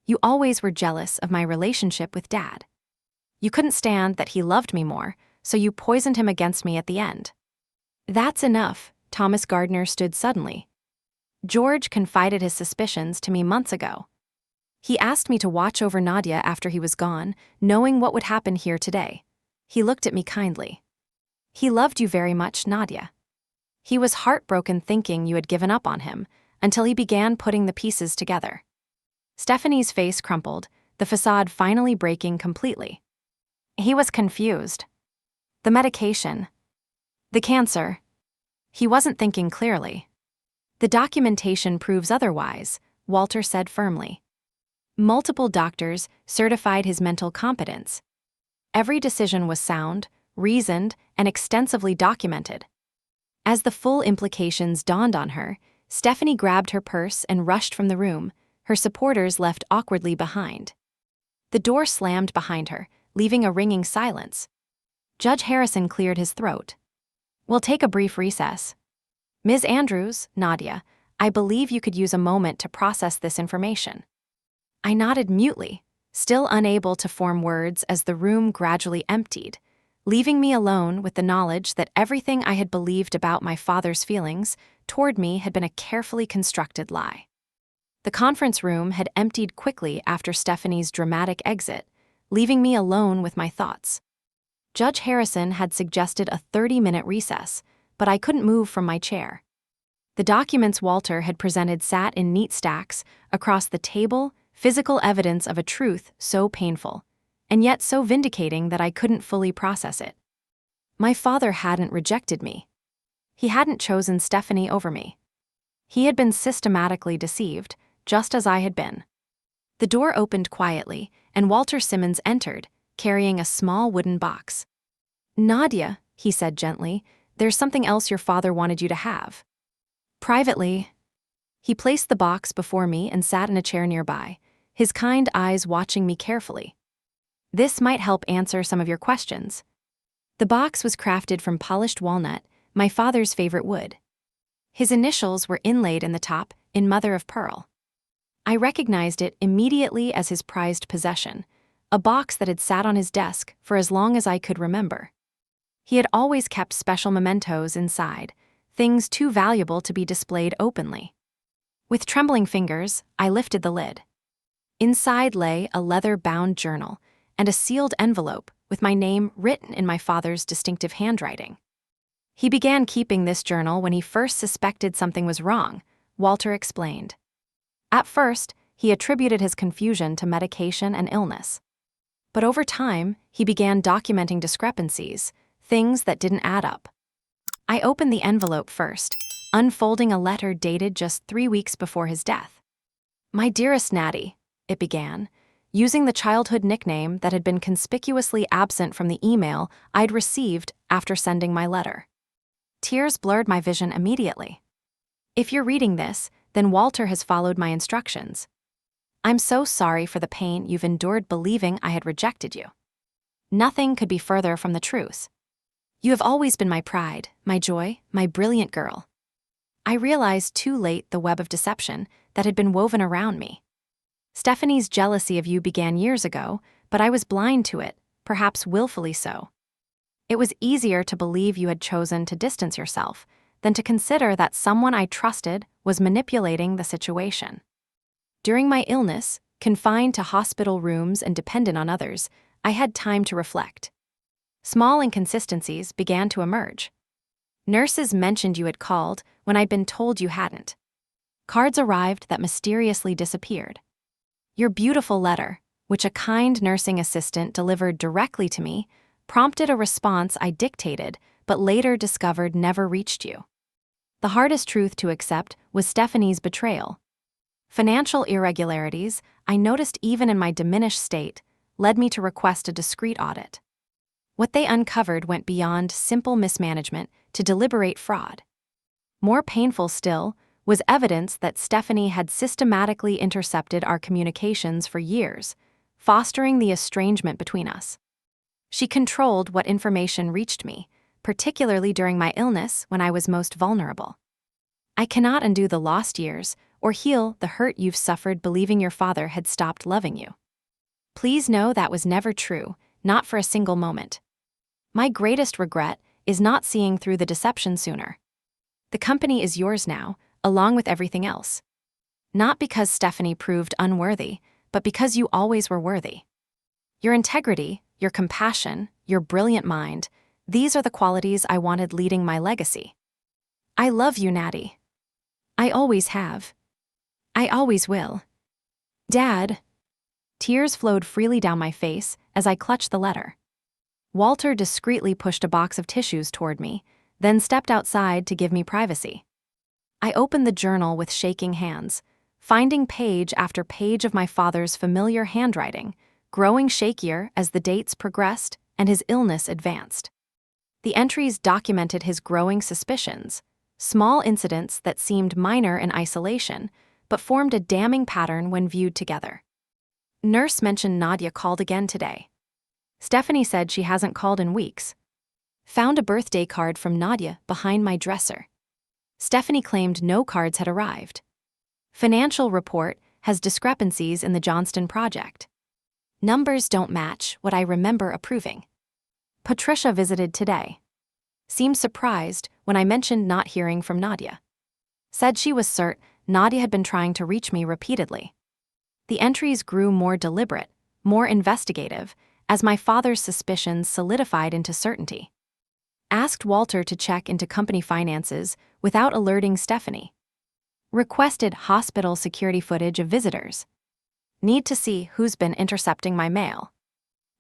You always were jealous of my relationship with Dad. You couldn't stand that he loved me more, so you poisoned him against me at the end." "That's enough," Thomas Gardner stood suddenly. "George confided his suspicions to me months ago. He asked me to watch over Nadia after he was gone, knowing what would happen here today. He looked at me kindly. He loved you very much, Nadia. He was heartbroken thinking you had given up on him, until he began putting the pieces together." Stephanie's face crumpled, the facade finally breaking completely. "He was confused. The medication. The cancer. He wasn't thinking clearly." "The documentation proves otherwise," Walter said firmly. "Multiple doctors certified his mental competence. Every decision was sound, reasoned, and extensively documented." As the full implications dawned on her, Stephanie grabbed her purse and rushed from the room, her supporters left awkwardly behind. The door slammed behind her, leaving a ringing silence. Judge Harrison cleared his throat. "We'll take a brief recess. Ms. Andrews, Nadia, I believe you could use a moment to process this information." I nodded mutely, still unable to form words as the room gradually emptied, leaving me alone with the knowledge that everything I had believed about my father's feelings toward me had been a carefully constructed lie. The conference room had emptied quickly after Stephanie's dramatic exit, leaving me alone with my thoughts. Judge Harrison had suggested a 30-minute recess, but I couldn't move from my chair. The documents Walter had presented sat in neat stacks across the table, physical evidence of a truth so painful, and yet so vindicating that I couldn't fully process it. My father hadn't rejected me. He hadn't chosen Stephanie over me. He had been systematically deceived, just as I had been. The door opened quietly, and Walter Simmons entered, carrying a small wooden box. "Nadia," he said gently, "there's something else your father wanted you to have." Privately, he placed the box before me and sat in a chair nearby, his kind eyes watching me carefully. "This might help answer some of your questions." The box was crafted from polished walnut, my father's favorite wood. His initials were inlaid in the top, in mother of pearl. I recognized it immediately as his prized possession, a box that had sat on his desk for as long as I could remember. He had always kept special mementos inside, things too valuable to be displayed openly. With trembling fingers, I lifted the lid. Inside lay a leather-bound journal and a sealed envelope with my name written in my father's distinctive handwriting. He began keeping this journal when he first suspected something was wrong, Walter explained. At first, he attributed his confusion to medication and illness. But over time, he began documenting discrepancies, things that didn't add up. I opened the envelope first, unfolding a letter dated just 3 weeks before his death. "My dearest Natty," it began, using the childhood nickname that had been conspicuously absent from the email I'd received after sending my letter. Tears blurred my vision immediately. "If you're reading this, then Walter has followed my instructions. I'm so sorry for the pain you've endured believing I had rejected you. Nothing could be further from the truth. You have always been my pride, my joy, my brilliant girl." I realized too late the web of deception that had been woven around me. Stephanie's jealousy of you began years ago, but I was blind to it, perhaps willfully so. It was easier to believe you had chosen to distance yourself than to consider that someone I trusted was manipulating the situation. During my illness, confined to hospital rooms and dependent on others, I had time to reflect. Small inconsistencies began to emerge. Nurses mentioned you had called when I'd been told you hadn't. Cards arrived that mysteriously disappeared. Your beautiful letter, which a kind nursing assistant delivered directly to me, prompted a response I dictated but later discovered never reached you. The hardest truth to accept was Stephanie's betrayal. Financial irregularities, I noticed even in my diminished state, led me to request a discreet audit. What they uncovered went beyond simple mismanagement to deliberate fraud. More painful still was evidence that Stephanie had systematically intercepted our communications for years, fostering the estrangement between us. She controlled what information reached me, particularly during my illness when I was most vulnerable. I cannot undo the lost years or heal the hurt you've suffered believing your father had stopped loving you. Please know that was never true, not for a single moment. My greatest regret is not seeing through the deception sooner. The company is yours now, along with everything else. Not because Stephanie proved unworthy, but because you always were worthy. Your integrity, your compassion, your brilliant mind, these are the qualities I wanted leading my legacy. I love you, Natty. I always have. I always will. Dad. Tears flowed freely down my face as I clutched the letter. Walter discreetly pushed a box of tissues toward me, then stepped outside to give me privacy. I opened the journal with shaking hands, finding page after page of my father's familiar handwriting, growing shakier as the dates progressed and his illness advanced. The entries documented his growing suspicions, Small incidents that seemed minor in isolation, but formed a damning pattern when viewed together. Nurse mentioned Nadia called again today. Stephanie said she hasn't called in weeks. Found a birthday card from Nadia behind my dresser. Stephanie claimed no cards had arrived. Financial report has discrepancies in the Johnston project. Numbers don't match what I remember approving. Patricia visited today. Seemed surprised when I mentioned not hearing from Nadia. Said she was certain Nadia had been trying to reach me repeatedly. The entries grew more deliberate, more investigative, as my father's suspicions solidified into certainty. Asked Walter to check into company finances without alerting Stephanie. Requested hospital security footage of visitors. Need to see who's been intercepting my mail.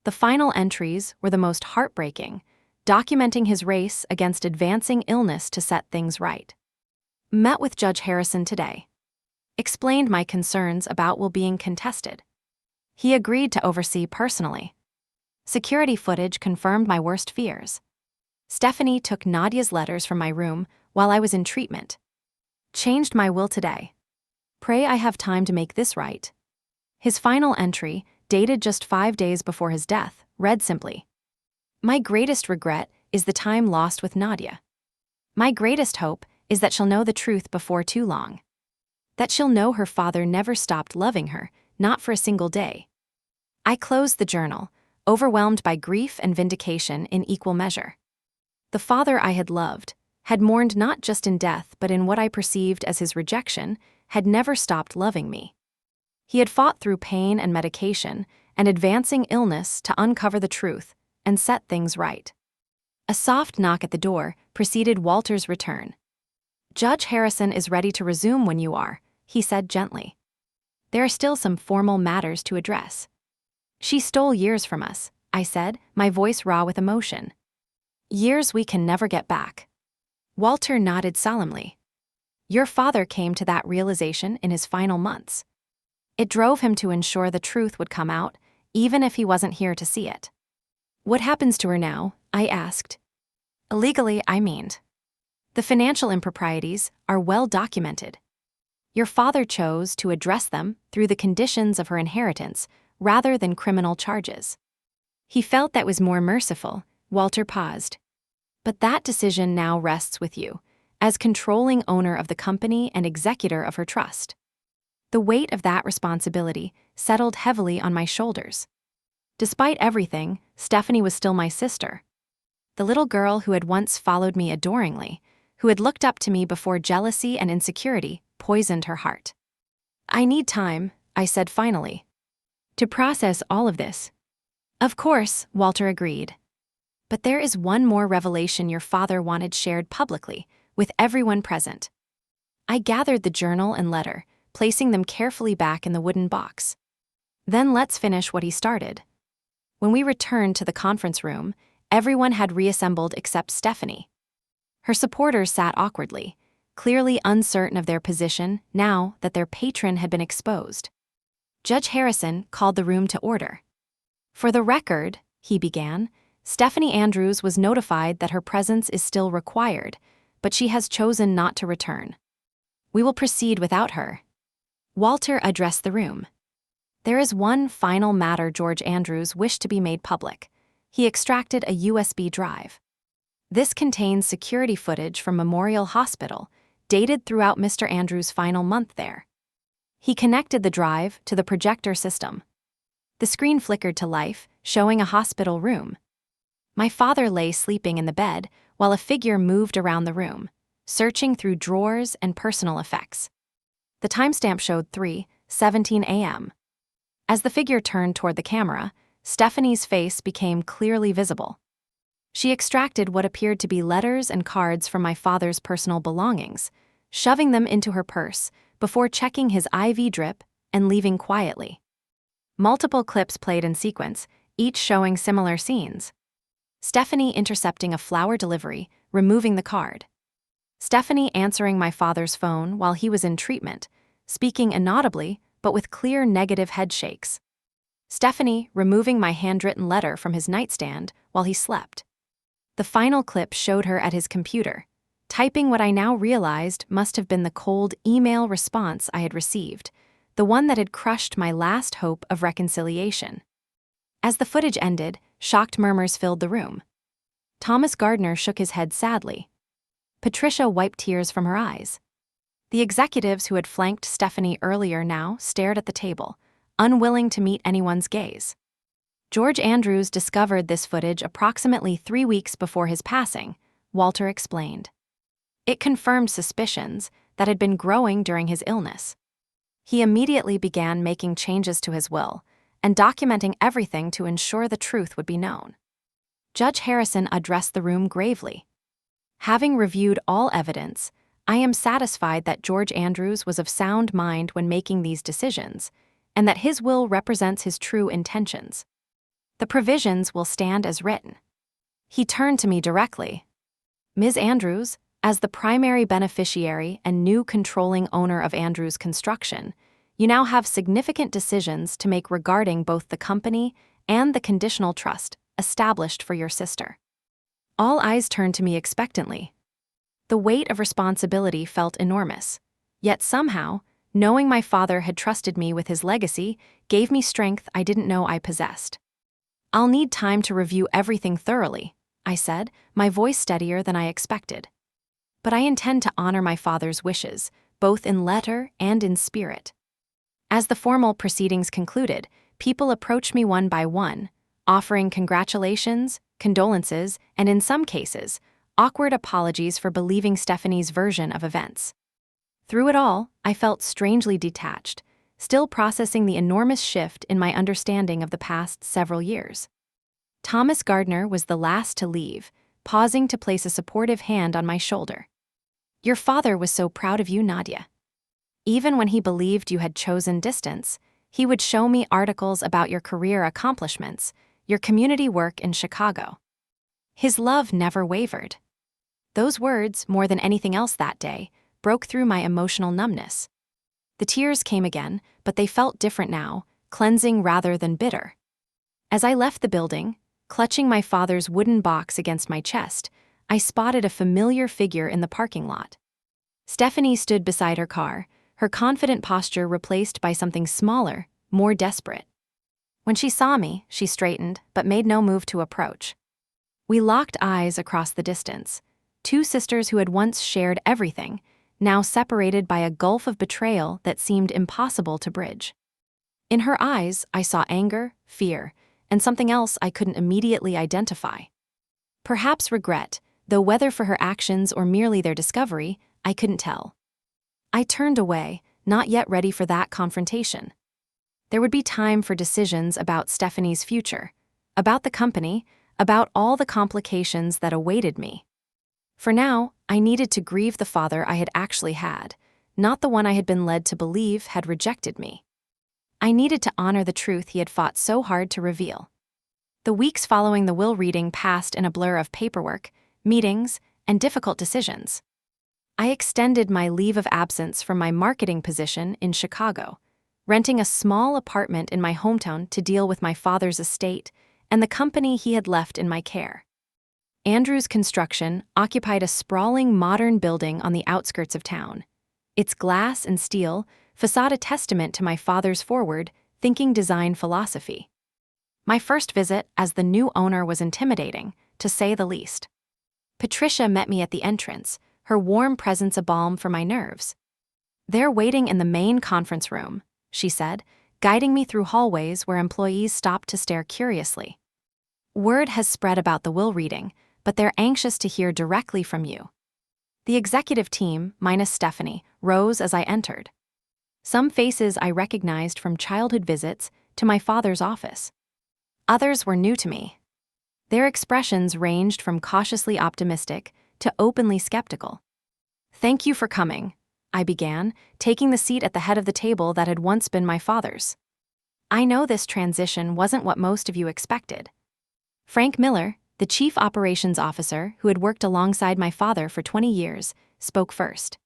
The final entries were the most heartbreaking, documenting his race against advancing illness to set things right. Met with Judge Harrison today. Explained my concerns about will being contested. He agreed to oversee personally. Security footage confirmed my worst fears. Stephanie took Nadia's letters from my room while I was in treatment. Changed my will today. Pray I have time to make this right. His final entry, dated just 5 days before his death, read simply, "My greatest regret is the time lost with Nadia. My greatest hope is that she'll know the truth before too long. That she'll know her father never stopped loving her, not for a single day." I closed the journal, overwhelmed by grief and vindication in equal measure. The father I had loved, had mourned not just in death but in what I perceived as his rejection, had never stopped loving me. He had fought through pain and medication and advancing illness to uncover the truth and set things right. A soft knock at the door preceded Walter's return. "Judge Harrison is ready to resume when you are," he said gently. "There are still some formal matters to address." "She stole years from us," I said, my voice raw with emotion. "Years we can never get back." Walter nodded solemnly. "Your father came to that realization in his final months. It drove him to ensure the truth would come out, even if he wasn't here to see it." "What happens to her now?" I asked. "Legally, I meaned. The financial improprieties are well documented. Your father chose to address them through the conditions of her inheritance rather than criminal charges. He felt that was more merciful." Walter paused. "But that decision now rests with you, as controlling owner of the company and executor of her trust." The weight of that responsibility settled heavily on my shoulders. Despite everything, Stephanie was still my sister. The little girl who had once followed me adoringly, who had looked up to me before jealousy and insecurity poisoned her heart. "I need time," I said finally, "to process all of this." "Of course," Walter agreed. "But there is one more revelation your father wanted shared publicly, with everyone present." I gathered the journal and letter, placing them carefully back in the wooden box. "Then let's finish what he started." When we returned to the conference room, everyone had reassembled except Stephanie. Her supporters sat awkwardly, clearly uncertain of their position now that their patron had been exposed. Judge Harrison called the room to order. "For the record," he began, "Stephanie Andrews was notified that her presence is still required, but she has chosen not to return. We will proceed without her." Walter addressed the room. "There is one final matter George Andrews wished to be made public." He extracted a USB drive. "This contains security footage from Memorial Hospital, dated throughout Mr. Andrews' final month there." He connected the drive to the projector system. The screen flickered to life, showing a hospital room. My father lay sleeping in the bed while a figure moved around the room, searching through drawers and personal effects. The timestamp showed 3:17 a.m. As the figure turned toward the camera, Stephanie's face became clearly visible. She extracted what appeared to be letters and cards from my father's personal belongings, shoving them into her purse before checking his IV drip and leaving quietly. Multiple clips played in sequence, each showing similar scenes. Stephanie intercepting a flower delivery, removing the card. Stephanie answering my father's phone while he was in treatment, speaking inaudibly but with clear negative head shakes. Stephanie removing my handwritten letter from his nightstand while he slept. The final clip showed her at his computer, typing what I now realized must have been the cold email response I had received, the one that had crushed my last hope of reconciliation. As the footage ended, shocked murmurs filled the room. Thomas Gardner shook his head sadly. Patricia wiped tears from her eyes. The executives who had flanked Stephanie earlier now stared at the table, unwilling to meet anyone's gaze. George Andrews discovered this footage approximately 3 weeks before his passing, Walter explained. It confirmed suspicions that had been growing during his illness. He immediately began making changes to his will and documenting everything to ensure the truth would be known. Judge Harrison addressed the room gravely. Having reviewed all evidence, I am satisfied that George Andrews was of sound mind when making these decisions, and that his will represents his true intentions. The provisions will stand as written. He turned to me directly. Ms. Andrews, as the primary beneficiary and new controlling owner of Andrews Construction, you now have significant decisions to make regarding both the company and the conditional trust established for your sister. All eyes turned to me expectantly. The weight of responsibility felt enormous, yet somehow, knowing my father had trusted me with his legacy gave me strength I didn't know I possessed. I'll need time to review everything thoroughly, I said, my voice steadier than I expected. But I intend to honor my father's wishes, both in letter and in spirit. As the formal proceedings concluded, people approached me one by one, offering congratulations, condolences, and in some cases, awkward apologies for believing Stephanie's version of events. Through it all, I felt strangely detached, still processing the enormous shift in my understanding of the past several years. Thomas Gardner was the last to leave, pausing to place a supportive hand on my shoulder. Your father was so proud of you, Nadia. Even when he believed you had chosen distance, he would show me articles about your career accomplishments, your community work in Chicago. His love never wavered. Those words, more than anything else that day, broke through my emotional numbness. The tears came again, but they felt different now, cleansing rather than bitter. As I left the building, clutching my father's wooden box against my chest, I spotted a familiar figure in the parking lot. Stephanie stood beside her car, her confident posture replaced by something smaller, more desperate. When she saw me, she straightened, but made no move to approach. We locked eyes across the distance, two sisters who had once shared everything, now separated by a gulf of betrayal that seemed impossible to bridge. In her eyes, I saw anger, fear, and something else I couldn't immediately identify. Perhaps regret, though whether for her actions or merely their discovery, I couldn't tell. I turned away, not yet ready for that confrontation. There would be time for decisions about Stephanie's future, about the company, about all the complications that awaited me. For now, I needed to grieve the father I had actually had, not the one I had been led to believe had rejected me. I needed to honor the truth he had fought so hard to reveal. The weeks following the will reading passed in a blur of paperwork, meetings, and difficult decisions. I extended my leave of absence from my marketing position in Chicago, renting a small apartment in my hometown to deal with my father's estate and the company he had left in my care. Andrews Construction occupied a sprawling modern building on the outskirts of town, its glass and steel facade a testament to my father's forward-thinking design philosophy. My first visit as the new owner was intimidating, to say the least. Patricia met me at the entrance, her warm presence a balm for my nerves. "They're waiting in the main conference room," she said, guiding me through hallways where employees stopped to stare curiously. "Word has spread about the will reading, but they're anxious to hear directly from you." The executive team, minus Stephanie, rose as I entered. Some faces I recognized from childhood visits to my father's office. Others were new to me. Their expressions ranged from cautiously optimistic to openly skeptical. "Thank you for coming," I began, taking the seat at the head of the table that had once been my father's. "I know this transition wasn't what most of you expected." Frank Miller, the chief operations officer who had worked alongside my father for 20 years, spoke first.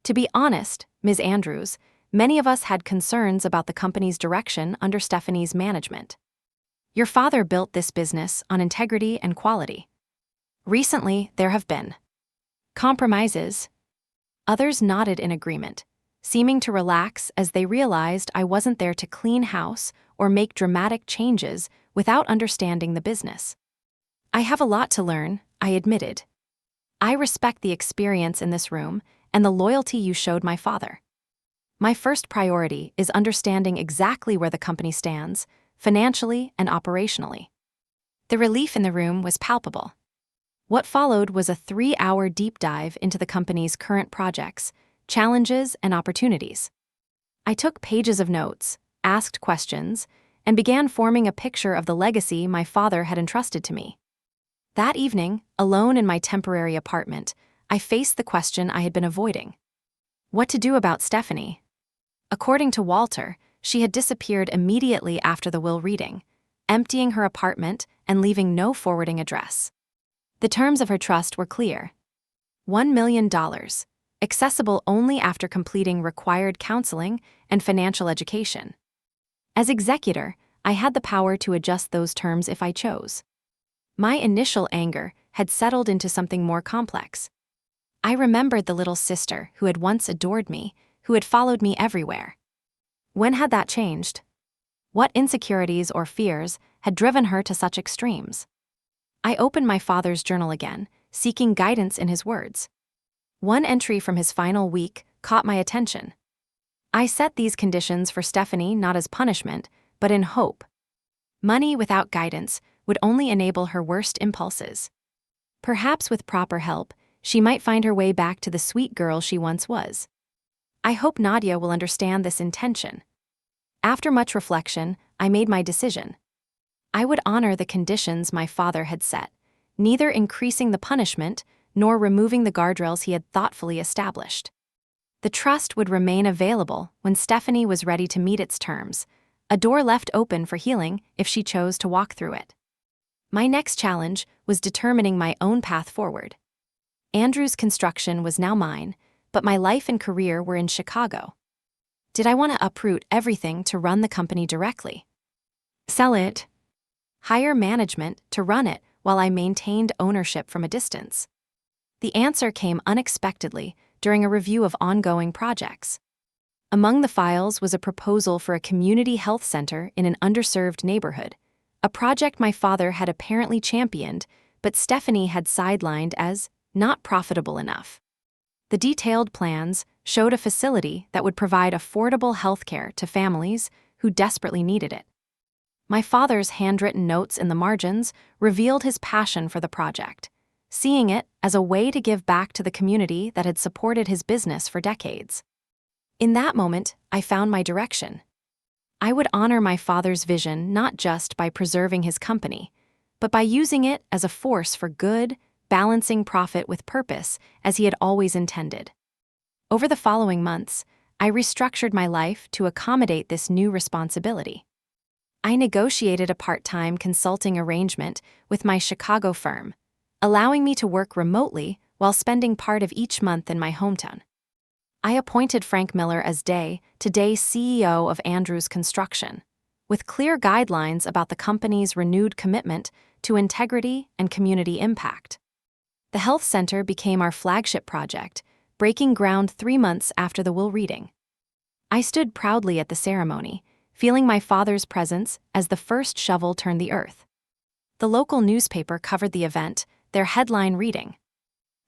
"To be honest, Ms. Andrews, many of us had concerns about the company's direction under Stephanie's management. Your father built this business on integrity and quality. Recently, there have been Compromises. Others nodded in agreement, seeming to relax as they realized I wasn't there to clean house or make dramatic changes without understanding the business. I have a lot to learn, I admitted. I respect the experience in this room and the loyalty you showed my father. My first priority is understanding exactly where the company stands, financially and operationally. The relief in the room was palpable. What followed was a 3-hour deep dive into the company's current projects, challenges, and opportunities. I took pages of notes, asked questions, and began forming a picture of the legacy my father had entrusted to me. That evening, alone in my temporary apartment, I faced the question I had been avoiding. What to do about Stephanie? According to Walter, she had disappeared immediately after the will reading, emptying her apartment and leaving no forwarding address. The terms of her trust were clear. $1 million, accessible only after completing required counseling and financial education. As executor, I had the power to adjust those terms if I chose. My initial anger had settled into something more complex. I remembered the little sister who had once adored me, who had followed me everywhere. When had that changed? What insecurities or fears had driven her to such extremes? I opened my father's journal again, seeking guidance in his words. One entry from his final week caught my attention. I set these conditions for Stephanie not as punishment, but in hope. Money without guidance would only enable her worst impulses. Perhaps with proper help, she might find her way back to the sweet girl she once was. I hope Nadia will understand this intention. After much reflection, I made my decision. I would honor the conditions my father had set, neither increasing the punishment nor removing the guardrails he had thoughtfully established. The trust would remain available when Stephanie was ready to meet its terms, a door left open for healing if she chose to walk through it. My next challenge was determining my own path forward. Andrew's construction was now mine, but my life and career were in Chicago. Did I want to uproot everything to run the company directly? Sell it? Hire management to run it while I maintained ownership from a distance? The answer came unexpectedly during a review of ongoing projects. Among the files was a proposal for a community health center in an underserved neighborhood, a project my father had apparently championed, but Stephanie had sidelined as not profitable enough. The detailed plans showed a facility that would provide affordable health care to families who desperately needed it. My father's handwritten notes in the margins revealed his passion for the project, seeing it as a way to give back to the community that had supported his business for decades. In that moment, I found my direction. I would honor my father's vision not just by preserving his company, but by using it as a force for good, balancing profit with purpose as he had always intended. Over the following months, I restructured my life to accommodate this new responsibility. I negotiated a part-time consulting arrangement with my Chicago firm, allowing me to work remotely while spending part of each month in my hometown. I appointed Frank Miller as day-to-day CEO of Andrew's Construction, with clear guidelines about the company's renewed commitment to integrity and community impact. The health center became our flagship project, breaking ground 3 months after the will reading. I stood proudly at the ceremony, feeling my father's presence as the first shovel turned the earth. The local newspaper covered the event, their headline reading,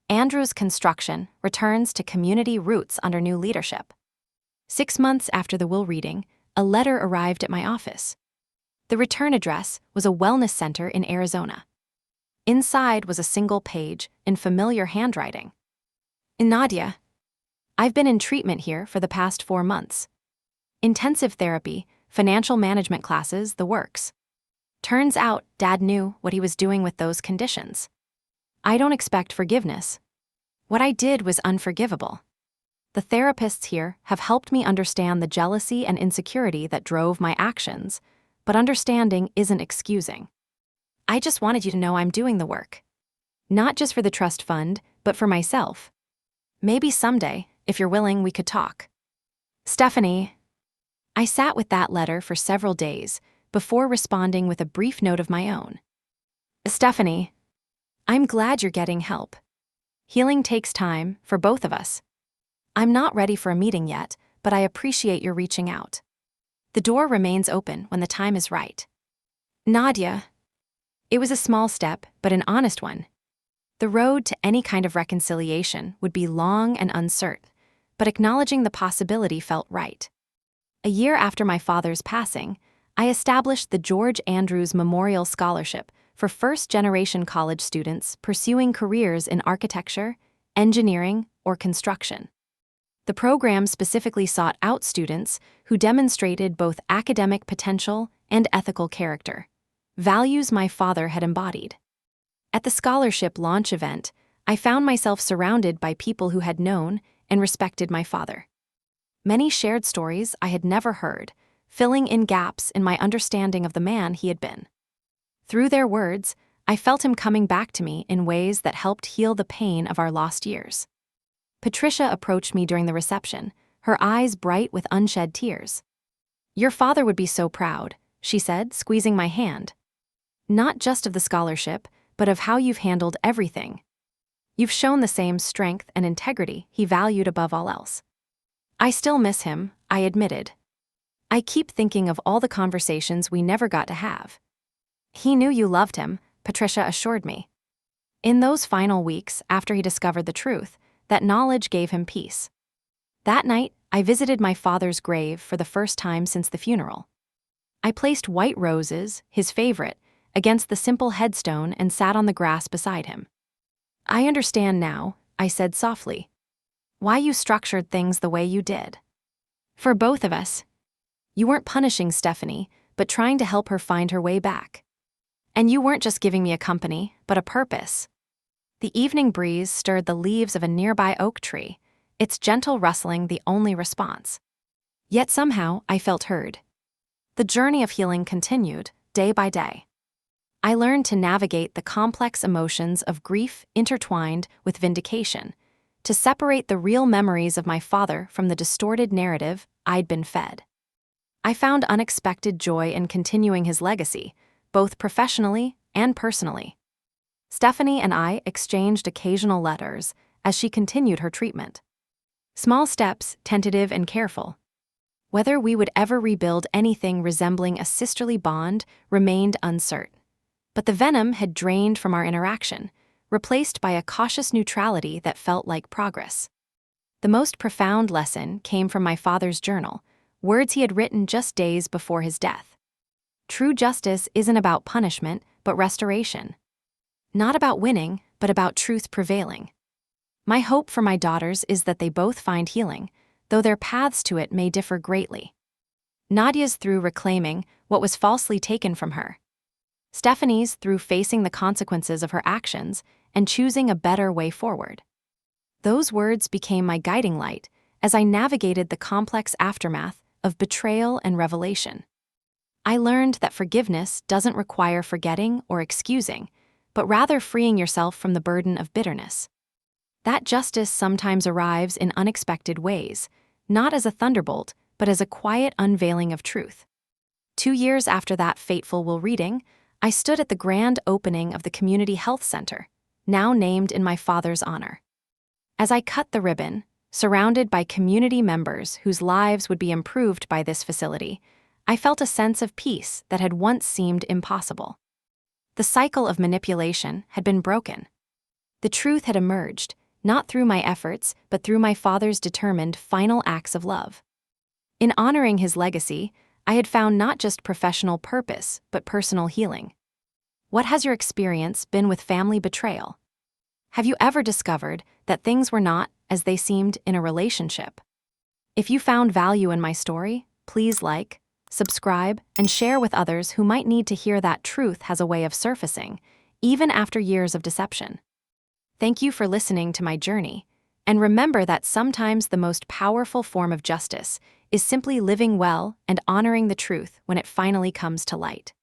Andrew's Construction returns to community roots under new leadership. 6 months after the will reading, a letter arrived at my office. The return address was a wellness center in Arizona. Inside was a single page in familiar handwriting. Nadia, I've been in treatment here for the past 4 months. Intensive therapy, financial management classes, the works. Turns out Dad knew what he was doing with those conditions. I don't expect forgiveness. What I did was unforgivable. The therapists here have helped me understand the jealousy and insecurity that drove my actions, but understanding isn't excusing. I just wanted you to know I'm doing the work. Not just for the trust fund, but for myself. Maybe someday, if you're willing, we could talk. Stephanie. I sat with that letter for several days before responding with a brief note of my own. Stephanie, I'm glad you're getting help. Healing takes time for both of us. I'm not ready for a meeting yet, but I appreciate your reaching out. The door remains open when the time is right. Nadia. It was a small step, but an honest one. The road to any kind of reconciliation would be long and uncertain, but acknowledging the possibility felt right. A year after my father's passing, I established the George Andrews Memorial Scholarship for first-generation college students pursuing careers in architecture, engineering, or construction. The program specifically sought out students who demonstrated both academic potential and ethical character, values my father had embodied. At the scholarship launch event, I found myself surrounded by people who had known and respected my father. Many shared stories I had never heard, filling in gaps in my understanding of the man he had been. Through their words, I felt him coming back to me in ways that helped heal the pain of our lost years. Patricia approached me during the reception, her eyes bright with unshed tears. "Your father would be so proud," she said, squeezing my hand. "Not just of the scholarship, but of how you've handled everything. You've shown the same strength and integrity he valued above all else." "I still miss him," I admitted. "I keep thinking of all the conversations we never got to have." "He knew you loved him," Patricia assured me. In those final weeks after he discovered the truth, that knowledge gave him peace. That night, I visited my father's grave for the first time since the funeral. I placed white roses, his favorite, against the simple headstone and sat on the grass beside him. "I understand now," I said softly, "why you structured things the way you did. For both of us. You weren't punishing Stephanie, but trying to help her find her way back. And you weren't just giving me a company, but a purpose." The evening breeze stirred the leaves of a nearby oak tree, its gentle rustling the only response. Yet somehow I felt heard. The journey of healing continued, day by day. I learned to navigate the complex emotions of grief intertwined with vindication, to separate the real memories of my father from the distorted narrative I'd been fed. I found unexpected joy in continuing his legacy, both professionally and personally. Stephanie and I exchanged occasional letters as she continued her treatment. Small steps, tentative and careful. Whether we would ever rebuild anything resembling a sisterly bond remained uncertain. But the venom had drained from our interaction, replaced by a cautious neutrality that felt like progress. The most profound lesson came from my father's journal, words he had written just days before his death. True justice isn't about punishment, but restoration. Not about winning, but about truth prevailing. My hope for my daughters is that they both find healing, though their paths to it may differ greatly. Nadia's through reclaiming what was falsely taken from her. Stephanie's through facing the consequences of her actions and choosing a better way forward. Those words became my guiding light as I navigated the complex aftermath of betrayal and revelation. I learned that forgiveness doesn't require forgetting or excusing, but rather freeing yourself from the burden of bitterness. That justice sometimes arrives in unexpected ways, not as a thunderbolt, but as a quiet unveiling of truth. 2 years after that fateful will reading, I stood at the grand opening of the Community Health Center, now named in my father's honor. As I cut the ribbon, surrounded by community members whose lives would be improved by this facility, I felt a sense of peace that had once seemed impossible. The cycle of manipulation had been broken. The truth had emerged, not through my efforts, but through my father's determined final acts of love. In honoring his legacy, I had found not just professional purpose, but personal healing. What has your experience been with family betrayal? Have you ever discovered that things were not as they seemed in a relationship? If you found value in my story, please like, subscribe, and share with others who might need to hear that truth has a way of surfacing, even after years of deception. Thank you for listening to my journey, and remember that sometimes the most powerful form of justice is simply living well and honoring the truth when it finally comes to light.